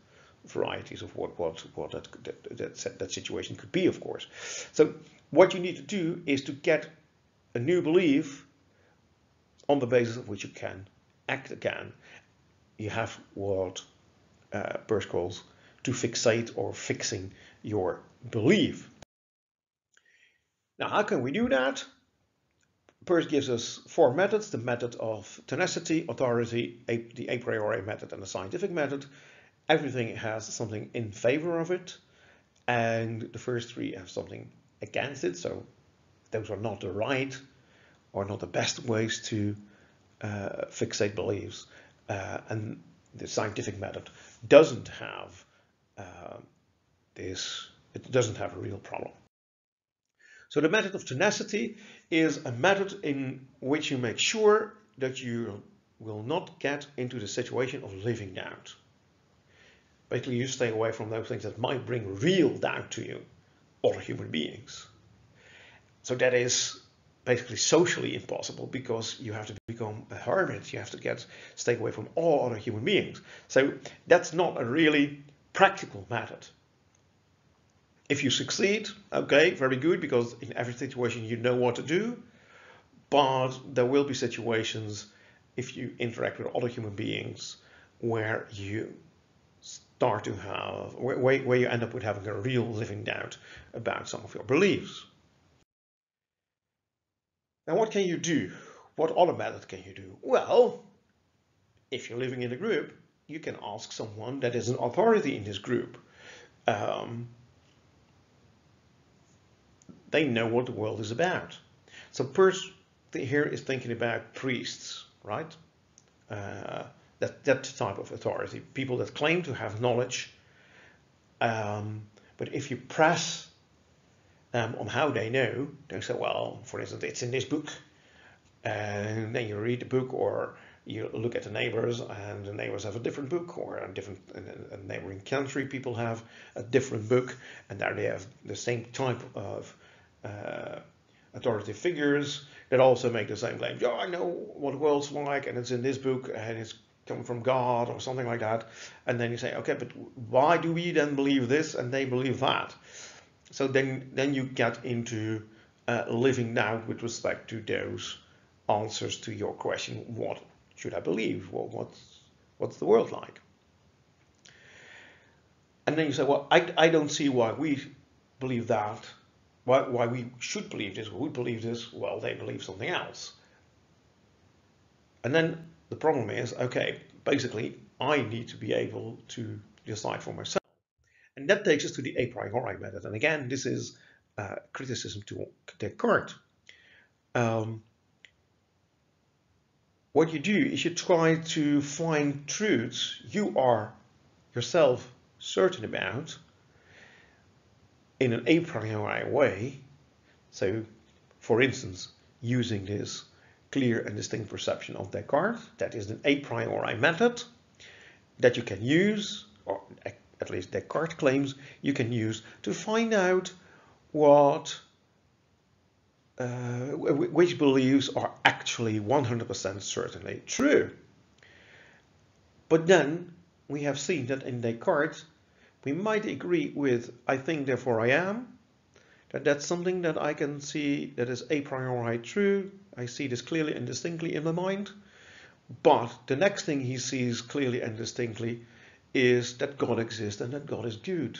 varieties of what that situation could be, of course. So what you need to do is to get a new belief on the basis of which you can act again. You have what Peirce calls to fixate or fixing your belief. Now, how can we do that? Peirce gives us 4 methods: the method of tenacity, authority, the a priori method, and the scientific method. Everything has something in favor of it, and the first 3 have something against it. So those are not the right or not the best ways to fixate beliefs. And the scientific method doesn't have it doesn't have a real problem. So the method of tenacity is a method in which you make sure that you will not get into the situation of living doubt. Basically, you stay away from those things that might bring real doubt to you, other human beings. So that is basically socially impossible, because you have to become a hermit. You have to stay away from all other human beings. So that's not a really practical method. If you succeed, okay, very good, because in every situation you know what to do. But there will be situations, if you interact with other human beings, where you start to have, where you end up with having a real living doubt about some of your beliefs. Now, what can you do? What other method can you do? Well, if you're living in a group, you can ask someone that is an authority in this group. They know what the world is about. So Peirce here is thinking about priests, right? That type of authority, people that claim to have knowledge, but if you press them on how they know, they say, well, for instance, it's in this book, and then you read the book, or you look at the neighbors, and the neighbors have a different book, or a neighboring country people have a different book, and there they have the same type of authoritative figures that also make the same claims. Yeah, I know what the world's like, and it's in this book, and it's coming from God, or something like that. And then you say, okay, but why do we then believe this and they believe that? So then you get into living doubt with respect to those answers to your question, what should I believe? What's the world like? And then you say, well, I don't see why we believe that. Why we should believe this, or would believe this. Well, they believe something else. And then the problem is, okay, basically, I need to be able to decide for myself. And that takes us to the a priori method. And again, this is criticism to Descartes. What you do is you try to find truths you are yourself certain about in an a priori way. So, for instance, using this clear and distinct perception of Descartes, that is an a priori method that you can use, or at least Descartes claims you can use, to find out which beliefs are actually 100% certainly true. But then we have seen that in Descartes we might agree with I think therefore I am, that's something that I can see that is a priori true. I see this clearly and distinctly in my mind. But the next thing he sees clearly and distinctly is that God exists and that God is good.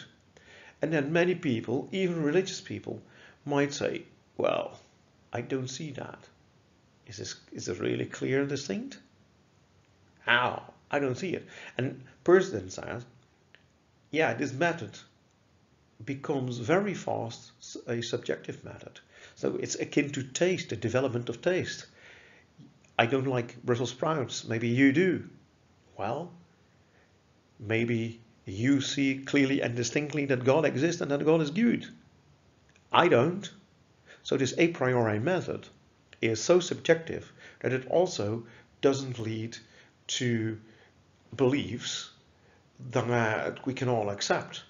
And then many people, even religious people, might say, well, I don't see that. Is it really clear and distinct? How? I don't see it. And Peirce then says, yeah, this method becomes very fast a subjective method. So it's akin to taste, the development of taste. I don't like Brussels sprouts, maybe you do. Well, maybe you see clearly and distinctly that God exists and that God is good. I don't. So this a priori method is so subjective that it also doesn't lead to beliefs that we can all accept.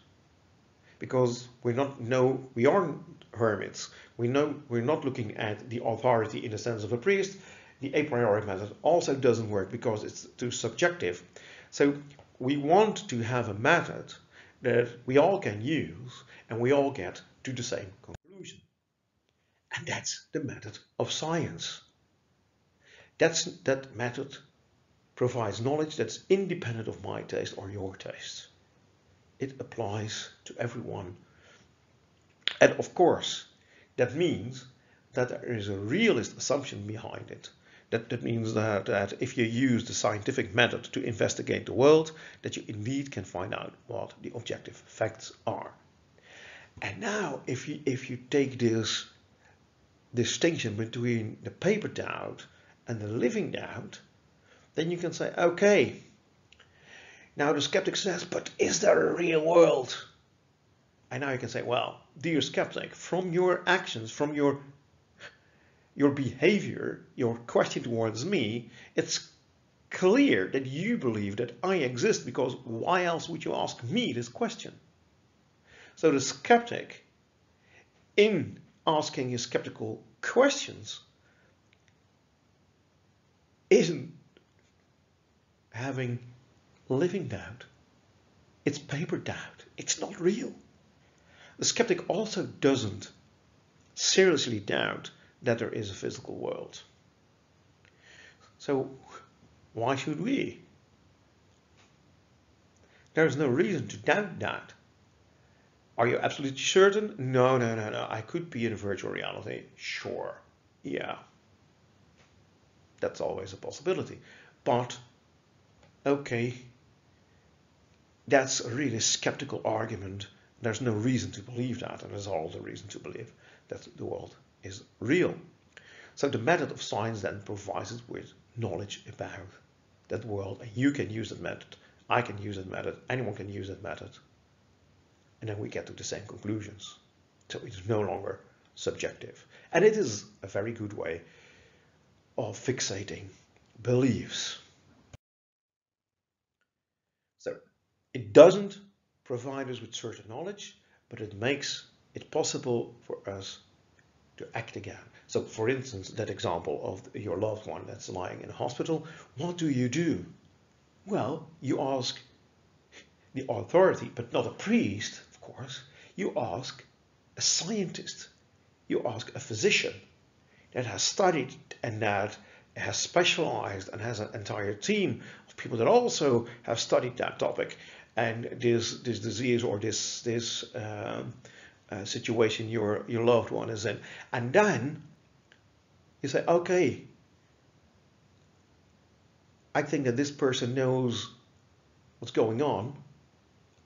Because we aren't hermits. We're not looking at the authority in the sense of a priest. the a priori method also doesn't work because it's too subjective. So we want to have a method that we all can use and we all get to the same conclusion. And that's the method of science. That method provides knowledge that's independent of my taste or your taste. It applies to everyone. And of course, that means that there is a realist assumption behind it. That means that if you use the scientific method to investigate the world, that you indeed can find out what the objective facts are. And now, if you take this distinction between the paper doubt and the living doubt, then you can say, okay, now the skeptic says, but is there a real world? And now you can say, well, dear skeptic, from your actions, from your behavior, your question towards me, it's clear that you believe that I exist, because why else would you ask me this question? So the skeptic, in asking his skeptical questions, isn't having living doubt. It's paper doubt. It's not real. The skeptic also doesn't seriously doubt that there is a physical world. So why should we? There's no reason to doubt that. Are you absolutely certain? No. I could be in a virtual reality. Sure. Yeah. That's always a possibility. But, okay, that's a really skeptical argument. There's no reason to believe that, and there's all the reason to believe that the world is real. So the method of science then provides us with knowledge about that world, and you can use that method, I can use that method, anyone can use that method, and then we get to the same conclusions. So it's no longer subjective. And it is a very good way of fixating beliefs. So it doesn't provide us with certain knowledge, but it makes it possible for us to act again. So for instance, that example of your loved one that's lying in a hospital, what do? Well, you ask the authority, but not a priest, of course. You ask a scientist. You ask a physician that has studied and that has specialized and has an entire team of people that also have studied that topic and this disease or this situation your loved one is in. And then you say, okay, I think that this person knows what's going on.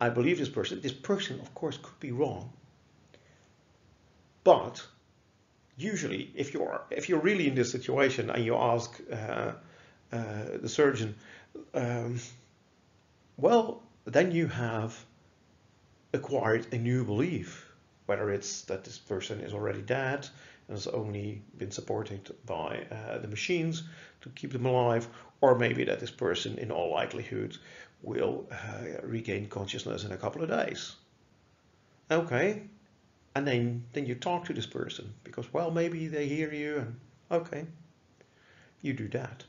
I believe this person. This person, of course, could be wrong. But usually, if you're really in this situation and you ask the surgeon, well, then you have acquired a new belief, whether it's that this person is already dead and has only been supported by the machines to keep them alive, or maybe that this person, in all likelihood, will regain consciousness in a couple of days. Okay. And then you talk to this person because, well, maybe they hear you and okay, you do that.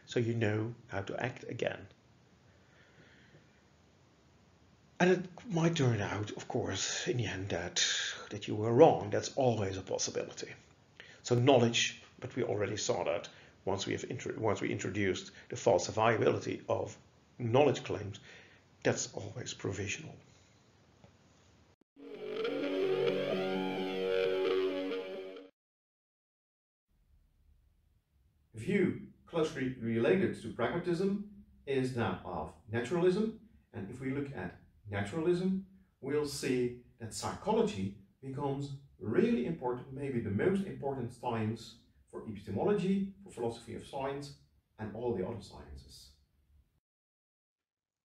So you know how to act again. And it might turn out, of course, in the end that you were wrong. That's always a possibility. So knowledge, but we already saw that once we introduced the falsifiability of knowledge claims, that's always provisional. View closely related to pragmatism is that of naturalism, and if we look at naturalism, we'll see that psychology becomes really important, maybe the most important science for epistemology, for philosophy of science, and all the other sciences.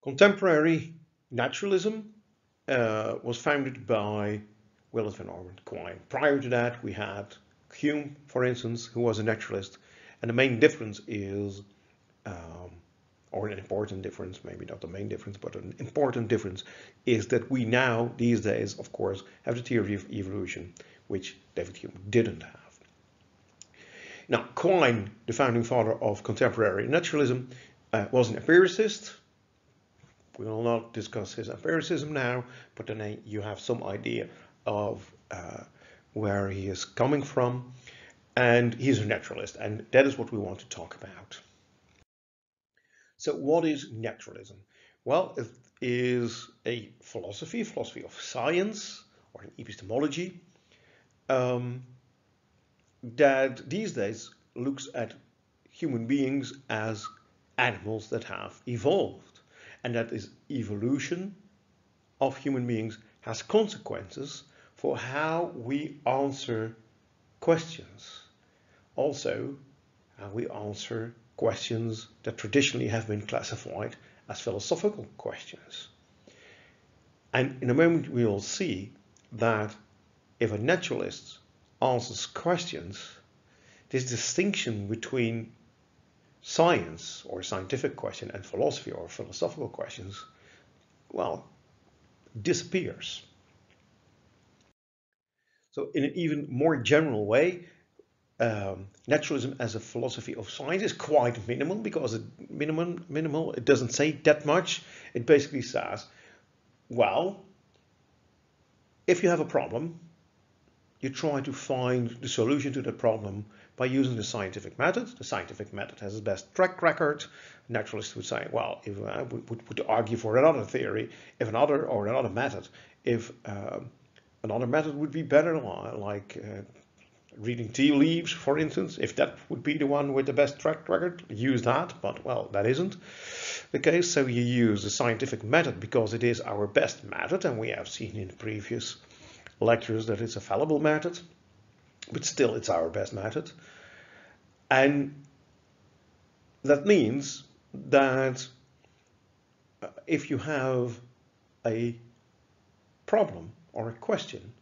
Contemporary naturalism was founded by Willem van Orman Quine. Prior to that, we had Hume, for instance, who was a naturalist. And the main difference is, or an important difference, maybe not the main difference, but an important difference is that we now, these days, of course, have the theory of evolution, which David Hume didn't have. Now, Quine, the founding father of contemporary naturalism, was an empiricist. We will not discuss his empiricism now, but then you have some idea of where he is coming from. And he's a naturalist, and that is what we want to talk about. So what is naturalism? Well, it is a philosophy of science, or an epistemology, that these days looks at human beings as animals that have evolved, and that is evolution of human beings has consequences for how we answer questions. Also, how we answer questions that traditionally have been classified as philosophical questions. And in a moment we will see that if a naturalist answers questions, this distinction between science or scientific question and philosophy or philosophical questions, well, disappears. So in an even more general way, naturalism as a philosophy of science is quite minimal, because it doesn't say that much. It basically says, well, if you have a problem, you try to find the solution to the problem by using the scientific method. The scientific method has its best track record. Naturalists would say, well, if I would argue for another theory, if another method, if another method would be better, like reading tea leaves, for instance, if that would be the one with the best track record, use that, but well, that isn't the case. So you use the scientific method because it is our best method, and we have seen in previous lectures that it's a fallible method, but still it's our best method. And that means that if you have a problem or a question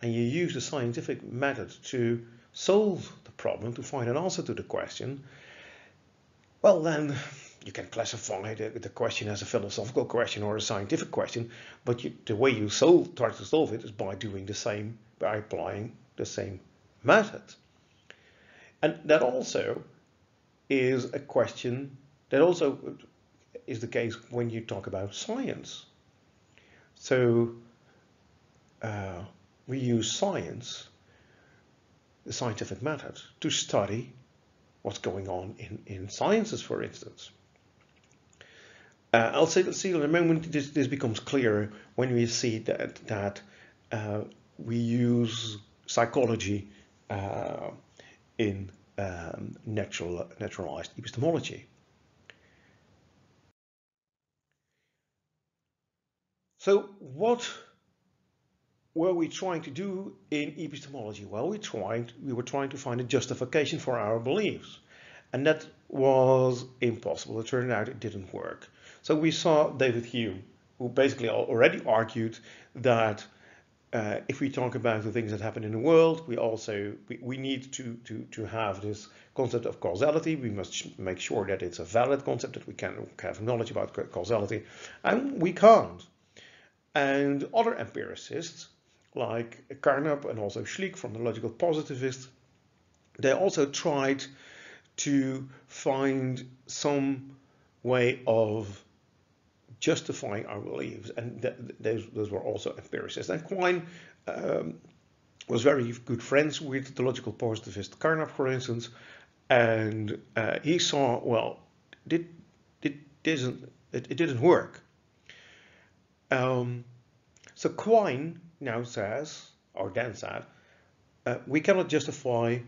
and you use the scientific method to solve the problem, to find an answer to the question, well, then you can classify the question as a philosophical question or a scientific question, but the way you try to solve it is by applying the same method. And that also is a question that also is the case when you talk about science. So we use science, the scientific method, to study what's going on in sciences, for instance. I'll see in a moment this becomes clearer when we see that we use psychology in naturalized epistemology. So what were we trying to do in epistemology? Well, we were trying to find a justification for our beliefs, and that was impossible. It turned out it didn't work. So we saw David Hume, who basically already argued that if we talk about the things that happen in the world, we need to have this concept of causality. We must make sure that it's a valid concept, that we can have knowledge about causality, and we can't. And other empiricists, like Carnap and also Schlick from the logical positivists, they also tried to find some way of justifying our beliefs, and those were also empiricists. And Quine was very good friends with the logical positivist Carnap, for instance, and he saw, well, it didn't work. So Quine now says, or then said, we cannot justify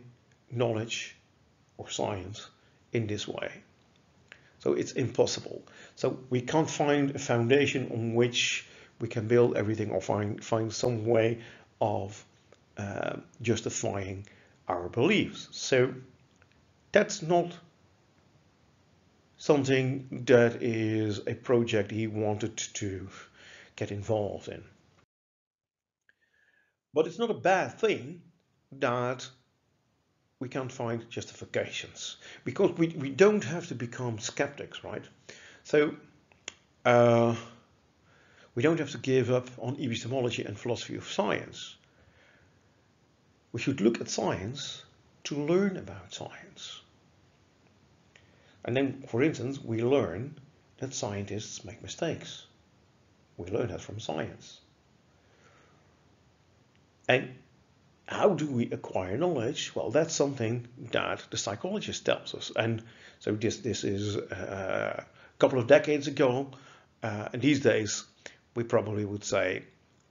knowledge or science in this way. So it's impossible. So we can't find a foundation on which we can build everything, or find some way of justifying our beliefs. So that's not something that is a project he wanted to get involved in. But it's not a bad thing that we can't find justifications, because we don't have to become skeptics, right? So we don't have to give up on epistemology and philosophy of science. We should look at science to learn about science. And then, for instance, we learn that scientists make mistakes. We learn that from science. And how do we acquire knowledge? Well, that's something that the psychologist tells us. And so this is a couple of decades ago. And these days, we probably would say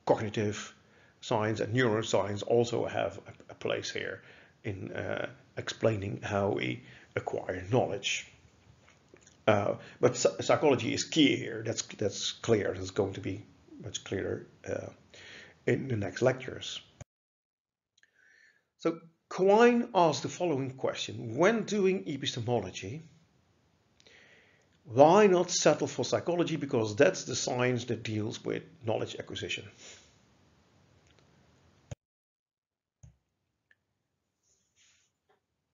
cognitive science and neuroscience also have a place here in explaining how we acquire knowledge. But psychology is key here. That's clear. It's going to be much clearer in the next lectures. So Quine asked the following question: when doing epistemology, why not settle for psychology, because that's the science that deals with knowledge acquisition?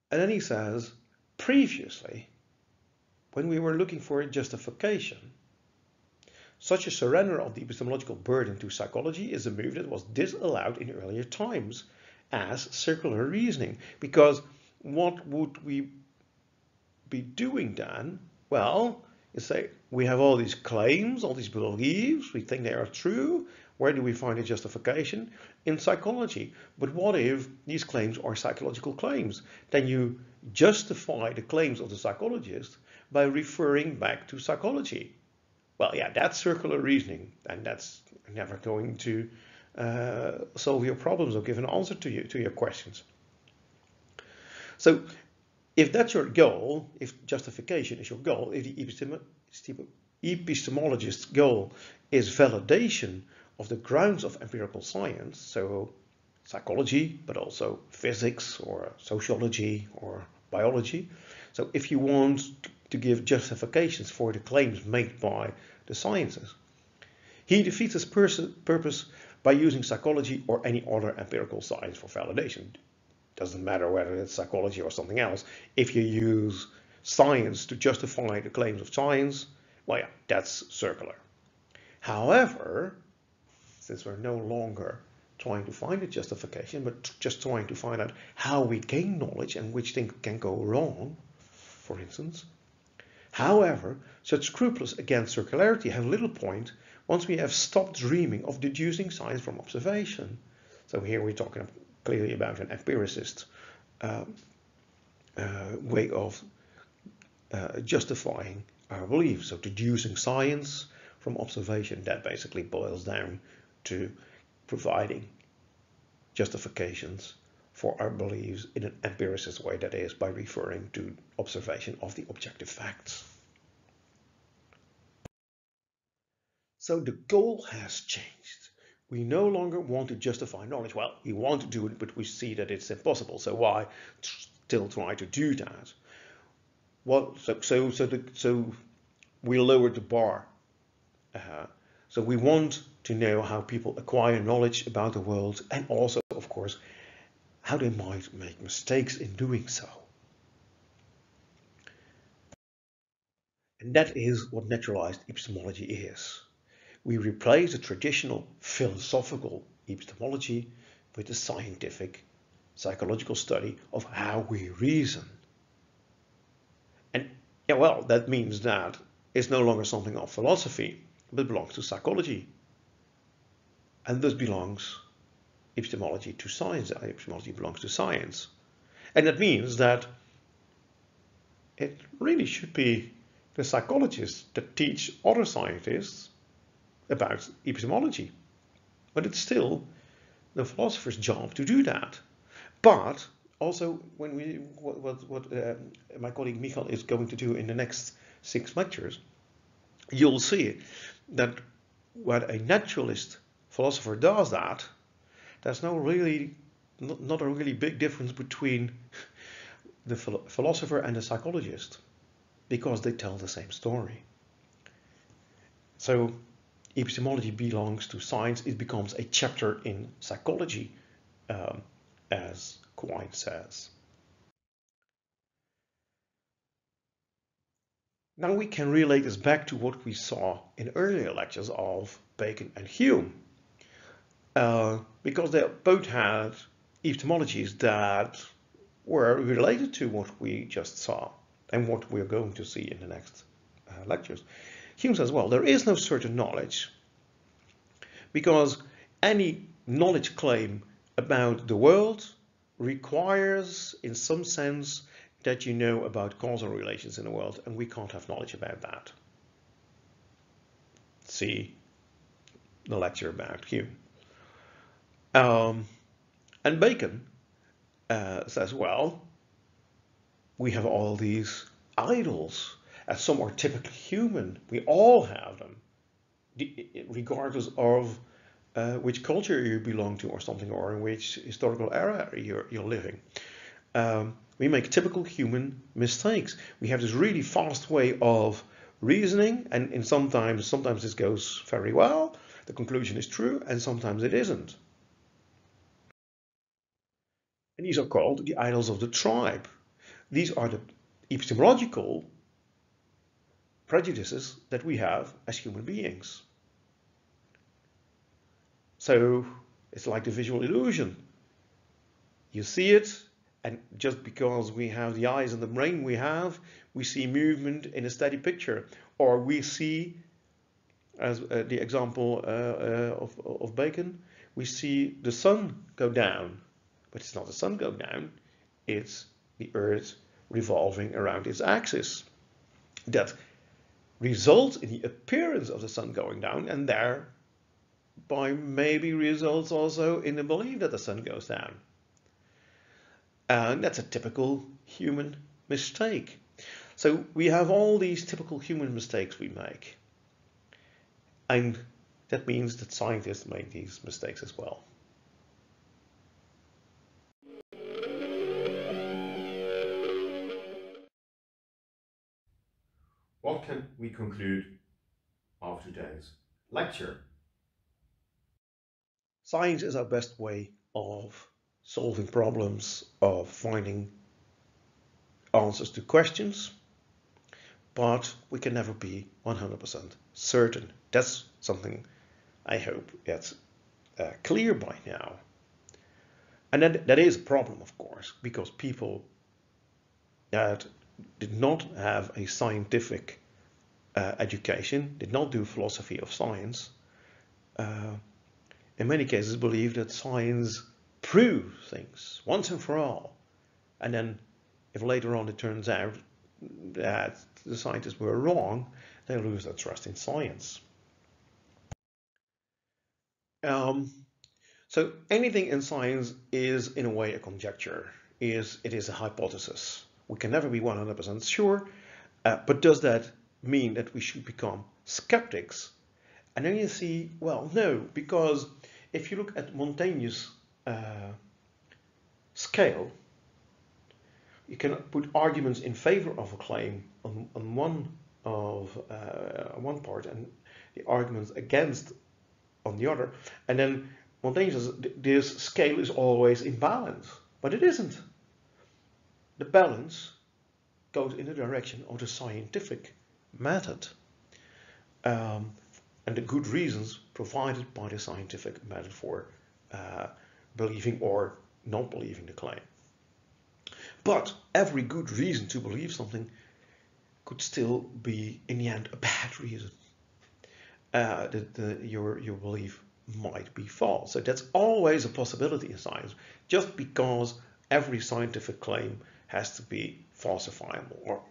And then he says, previously, when we were looking for a justification, such a surrender of the epistemological burden to psychology is a move that was disallowed in earlier times as circular reasoning. Because what would we be doing then? Well, you say, we have all these claims, all these beliefs, we think they are true. Where do we find a justification? In psychology. But what if these claims are psychological claims? Then you justify the claims of the psychologist by referring back to psychology. Well, yeah, that's circular reasoning, and that's never going to solve your problems or give an answer to your questions. So if that's your goal, if justification is your goal, if the epistemologist's goal is validation of the grounds of empirical science, so psychology, but also physics or sociology or biology. So if you want to give justifications for the claims made by the sciences, he defeats his purpose by using psychology or any other empirical science for validation. Doesn't matter whether it's psychology or something else. If you use science to justify the claims of science, well, yeah, that's circular. However, since we're no longer trying to find a justification, but just trying to find out how we gain knowledge and which things can go wrong, for instance. However, such scruples against circularity have little point once we have stopped dreaming of deducing science from observation. So here we're talking clearly about an empiricist way of justifying our beliefs. So deducing science from observation, that basically boils down to providing justifications for our beliefs in an empiricist way, that is, by referring to observation of the objective facts. So the goal has changed. We no longer want to justify knowledge. Well, we want to do it, but we see that it's impossible. So why still try to do that? Well, so we lowered the bar. So we want to know how people acquire knowledge about the world, and also, of course, how they might make mistakes in doing so. And that is what naturalized epistemology is. We replace the traditional philosophical epistemology with the scientific psychological study of how we reason. And yeah, well, that means that it's no longer something of philosophy, but belongs to psychology. And thus belongs epistemology to science. Epistemology belongs to science. And that means that it really should be the psychologists that teach other scientists about epistemology. But it's still the philosopher's job to do that. But also, when what my colleague Michael is going to do in the next 6 lectures, you'll see that when a naturalist philosopher does that, there's not a really big difference between the philosopher and the psychologist, because they tell the same story. So epistemology belongs to science. It becomes a chapter in psychology, as Quine says. Now we can relate this back to what we saw in earlier lectures of Bacon and Hume, because they both had epistemologies that were related to what we just saw and what we're going to see in the next lectures. Hume says, well, there is no certain knowledge because any knowledge claim about the world requires, in some sense, that you know about causal relations in the world, and we can't have knowledge about that. See the lecture about Hume. And Bacon says, well, we have all these idols, and some are typically human. We all have them, regardless of which culture you belong to or something, or in which historical era you're living. We make typical human mistakes. We have this really fast way of reasoning, and sometimes this goes very well. The conclusion is true, and sometimes it isn't. And these are called the idols of the tribe. These are the epistemological prejudices that we have as human beings. So it's like the visual illusion. You see it, and just because we have the eyes and the brain we see movement in a steady picture. Or we see, as the example of Bacon, we see the sun go down. But it's not the sun go down, it's the Earth revolving around its axis. That results in the appearance of the sun going down, and thereby maybe results also in the belief that the sun goes down. And that's a typical human mistake. So we have all these typical human mistakes we make. And that means that scientists make these mistakes as well. What can we conclude of today's lecture? Science is our best way of solving problems, of finding answers to questions, but we can never be 100% certain. That's something I hope that's clear by now. And that is a problem, of course, because people that did not have a scientific education, did not do philosophy of science, in many cases believe that science proves things once and for all. And then if later on it turns out that the scientists were wrong, they lose their trust in science. So anything in science is in a way a conjecture, it is a hypothesis. We can never be 100% sure, but does that mean that we should become skeptics? And then you see, well, no, because if you look at Montaigne's scale, you can put arguments in favor of a claim on one part and the arguments against on the other. And then Montaigne says this scale is always in balance, but it isn't. The balance goes in the direction of the scientific method and the good reasons provided by the scientific method for believing or not believing the claim. But every good reason to believe something could still be, in the end, a bad reason. That your belief might be false. So that's always a possibility in science. Just because every scientific claim has to be falsifiable, or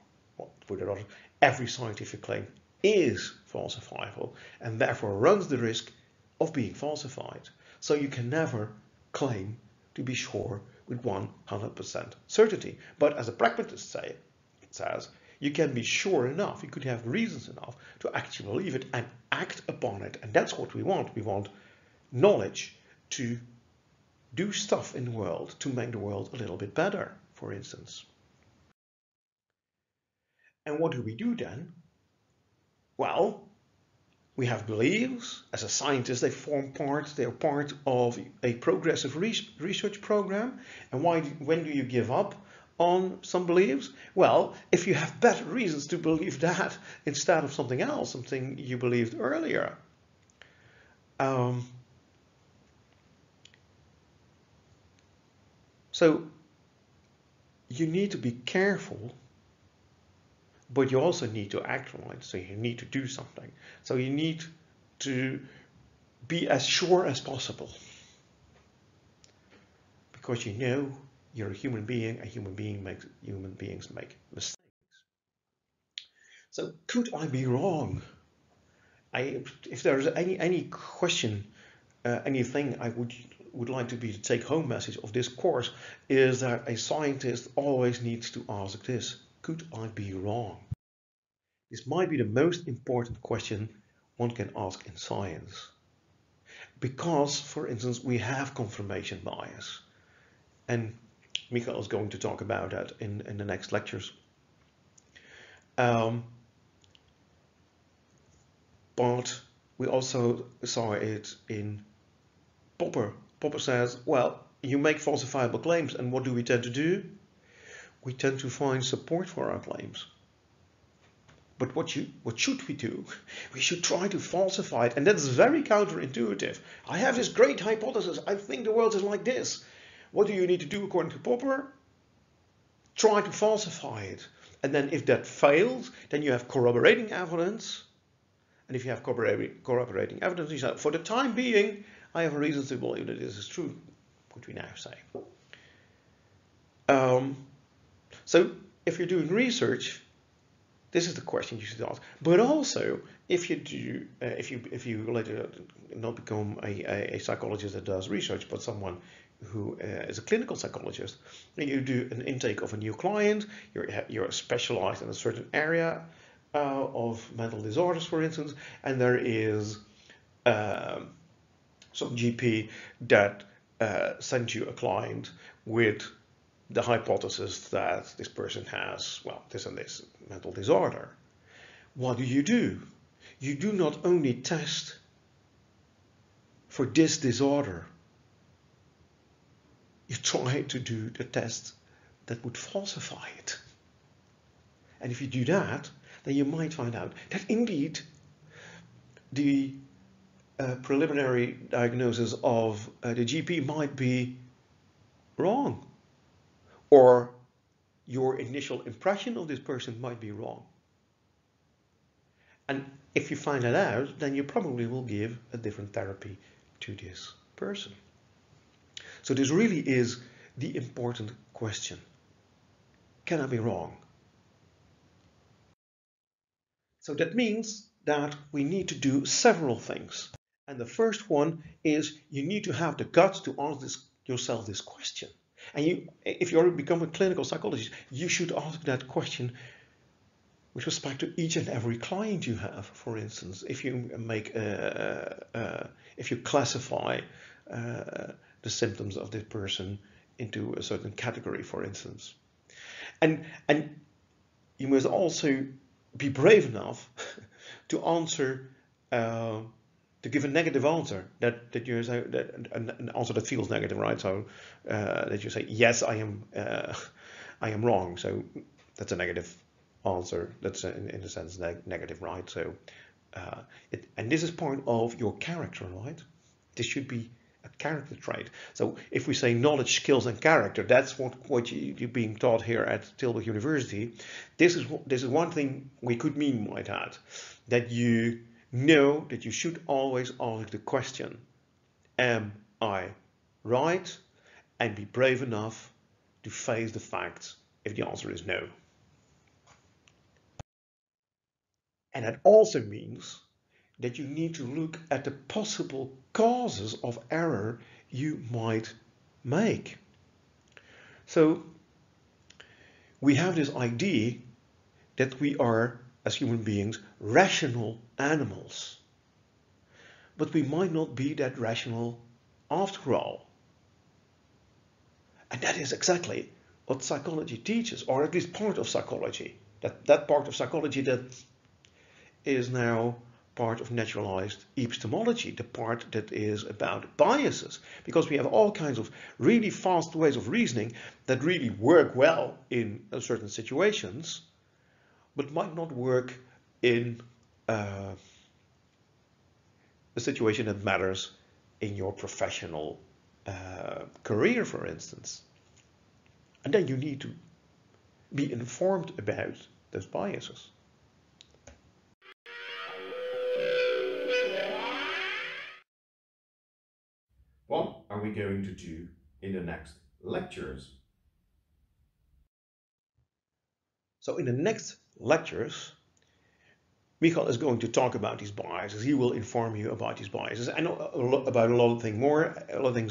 put it other, every scientific claim is falsifiable and therefore runs the risk of being falsified. So you can never claim to be sure with 100% certainty. But as a pragmatist says, you can be sure enough, you could have reasons enough to actually believe it and act upon it. And that's what we want. We want knowledge to do stuff in the world, to make the world a little bit better, for instance. And what do we do then? Well, we have beliefs. As a scientist, they are part of a progressive research program. And when do you give up on some beliefs? Well, if you have better reasons to believe that instead of something else, something you believed earlier. So you need to be careful, but you also need to act, right? So you need to do something. So you need to be as sure as possible, because you know you're a human being, and human beings make mistakes. So could I be wrong? If there's any question, anything I would like to be the take-home message of this course is that a scientist always needs to ask this: could I be wrong? This might be the most important question one can ask in science, because, for instance, we have confirmation bias, and Michael is going to talk about that in the next lectures. But we also saw it in Popper. Popper says, well, you make falsifiable claims, and what do we tend to do? We tend to find support for our claims. But what should we do? We should try to falsify it, and that's very counterintuitive. I have this great hypothesis. I think the world is like this. What do you need to do according to Popper? Try to falsify it. And then if that fails, then you have corroborating evidence. And if you have corroborating evidence, you say, for the time being, I have a reason to believe that this is true, what we now say. So if you're doing research, this is the question you should ask. But also, if you do, if you later not become a psychologist that does research, but someone who is a clinical psychologist, and you do an intake of a new client, you're specialized in a certain area of mental disorders, for instance, and there is some GP that sends you a client with the hypothesis that this person has, well, this and this mental disorder. What do? You do not only test for this disorder, you try to do the test that would falsify it. And if you do that, then you might find out that indeed the preliminary diagnosis of the GP might be wrong, or your initial impression of this person might be wrong. And if you find that out, then you probably will give a different therapy to this person. So this really is the important question. Can I be wrong? So that means that we need to do several things. And the first one is you need to have the guts to ask yourself this question. And if you already become a clinical psychologist, you should ask that question with respect to each and every client you have. For instance, if you if you classify the symptoms of this person into a certain category, for instance, and you must also be brave enough to answer, to give a negative answer that you say, an answer that feels negative, right? So that you say, yes, I am wrong. So that's a negative answer. That's in a sense negative, right? So and this is part of your character, right? This should be a character trait. So if we say knowledge, skills, and character, that's what you're being taught here at Tilburg University. This is one thing we could mean by that, that you know that you should always ask the question, am I right? And be brave enough to face the facts if the answer is no. And that also means that you need to look at the possible causes of error you might make. So we have this idea that we are, as human beings, rational animals. But we might not be that rational after all. And that is exactly what psychology teaches, or at least part of psychology. That part of psychology that is now part of naturalized epistemology, the part that is about biases, because we have all kinds of really fast ways of reasoning that really work well in certain situations, but might not work in a situation that matters in your professional career, for instance. And then you need to be informed about those biases. What are we going to do in the next lectures? So in the next lectures, Michael is going to talk about these biases. He will inform you about these biases and about a lot of things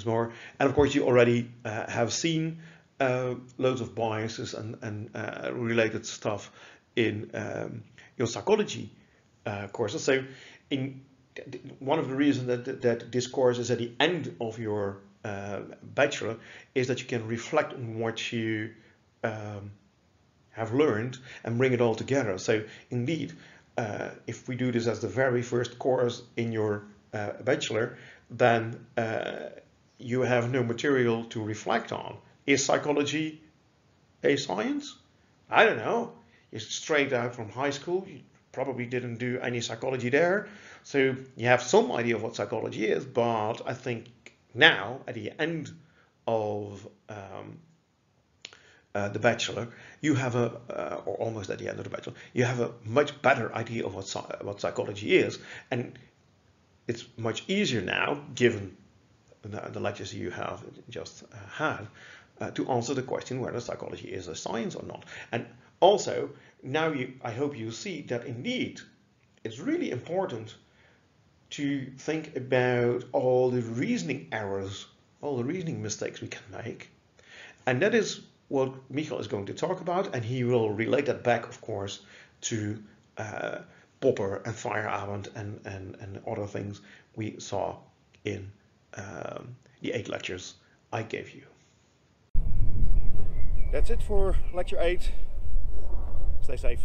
more. And of course, you already have seen loads of biases and related stuff in your psychology courses. So, one of the reasons that this course is at the end of your bachelor is that you can reflect on what you have learned and bring it all together. So, indeed. If we do this as the very first course in your bachelor, then you have no material to reflect on. Is psychology a science? I don't know. You're straight out from high school. You probably didn't do any psychology there. So you have some idea of what psychology is, but I think now, at the end of the bachelor, you have or almost at the end of the bachelor, you have a much better idea of what psychology is, and it's much easier now, given the lectures you have just had, to answer the question whether psychology is a science or not. And also, now I hope you see that indeed it's really important to think about all the reasoning errors, all the reasoning mistakes we can make, and that is what Michael is going to talk about, and he will relate that back, of course, to Popper and Feyerabend and other things we saw in the 8 lectures I gave you. That's it for lecture 8. Stay safe.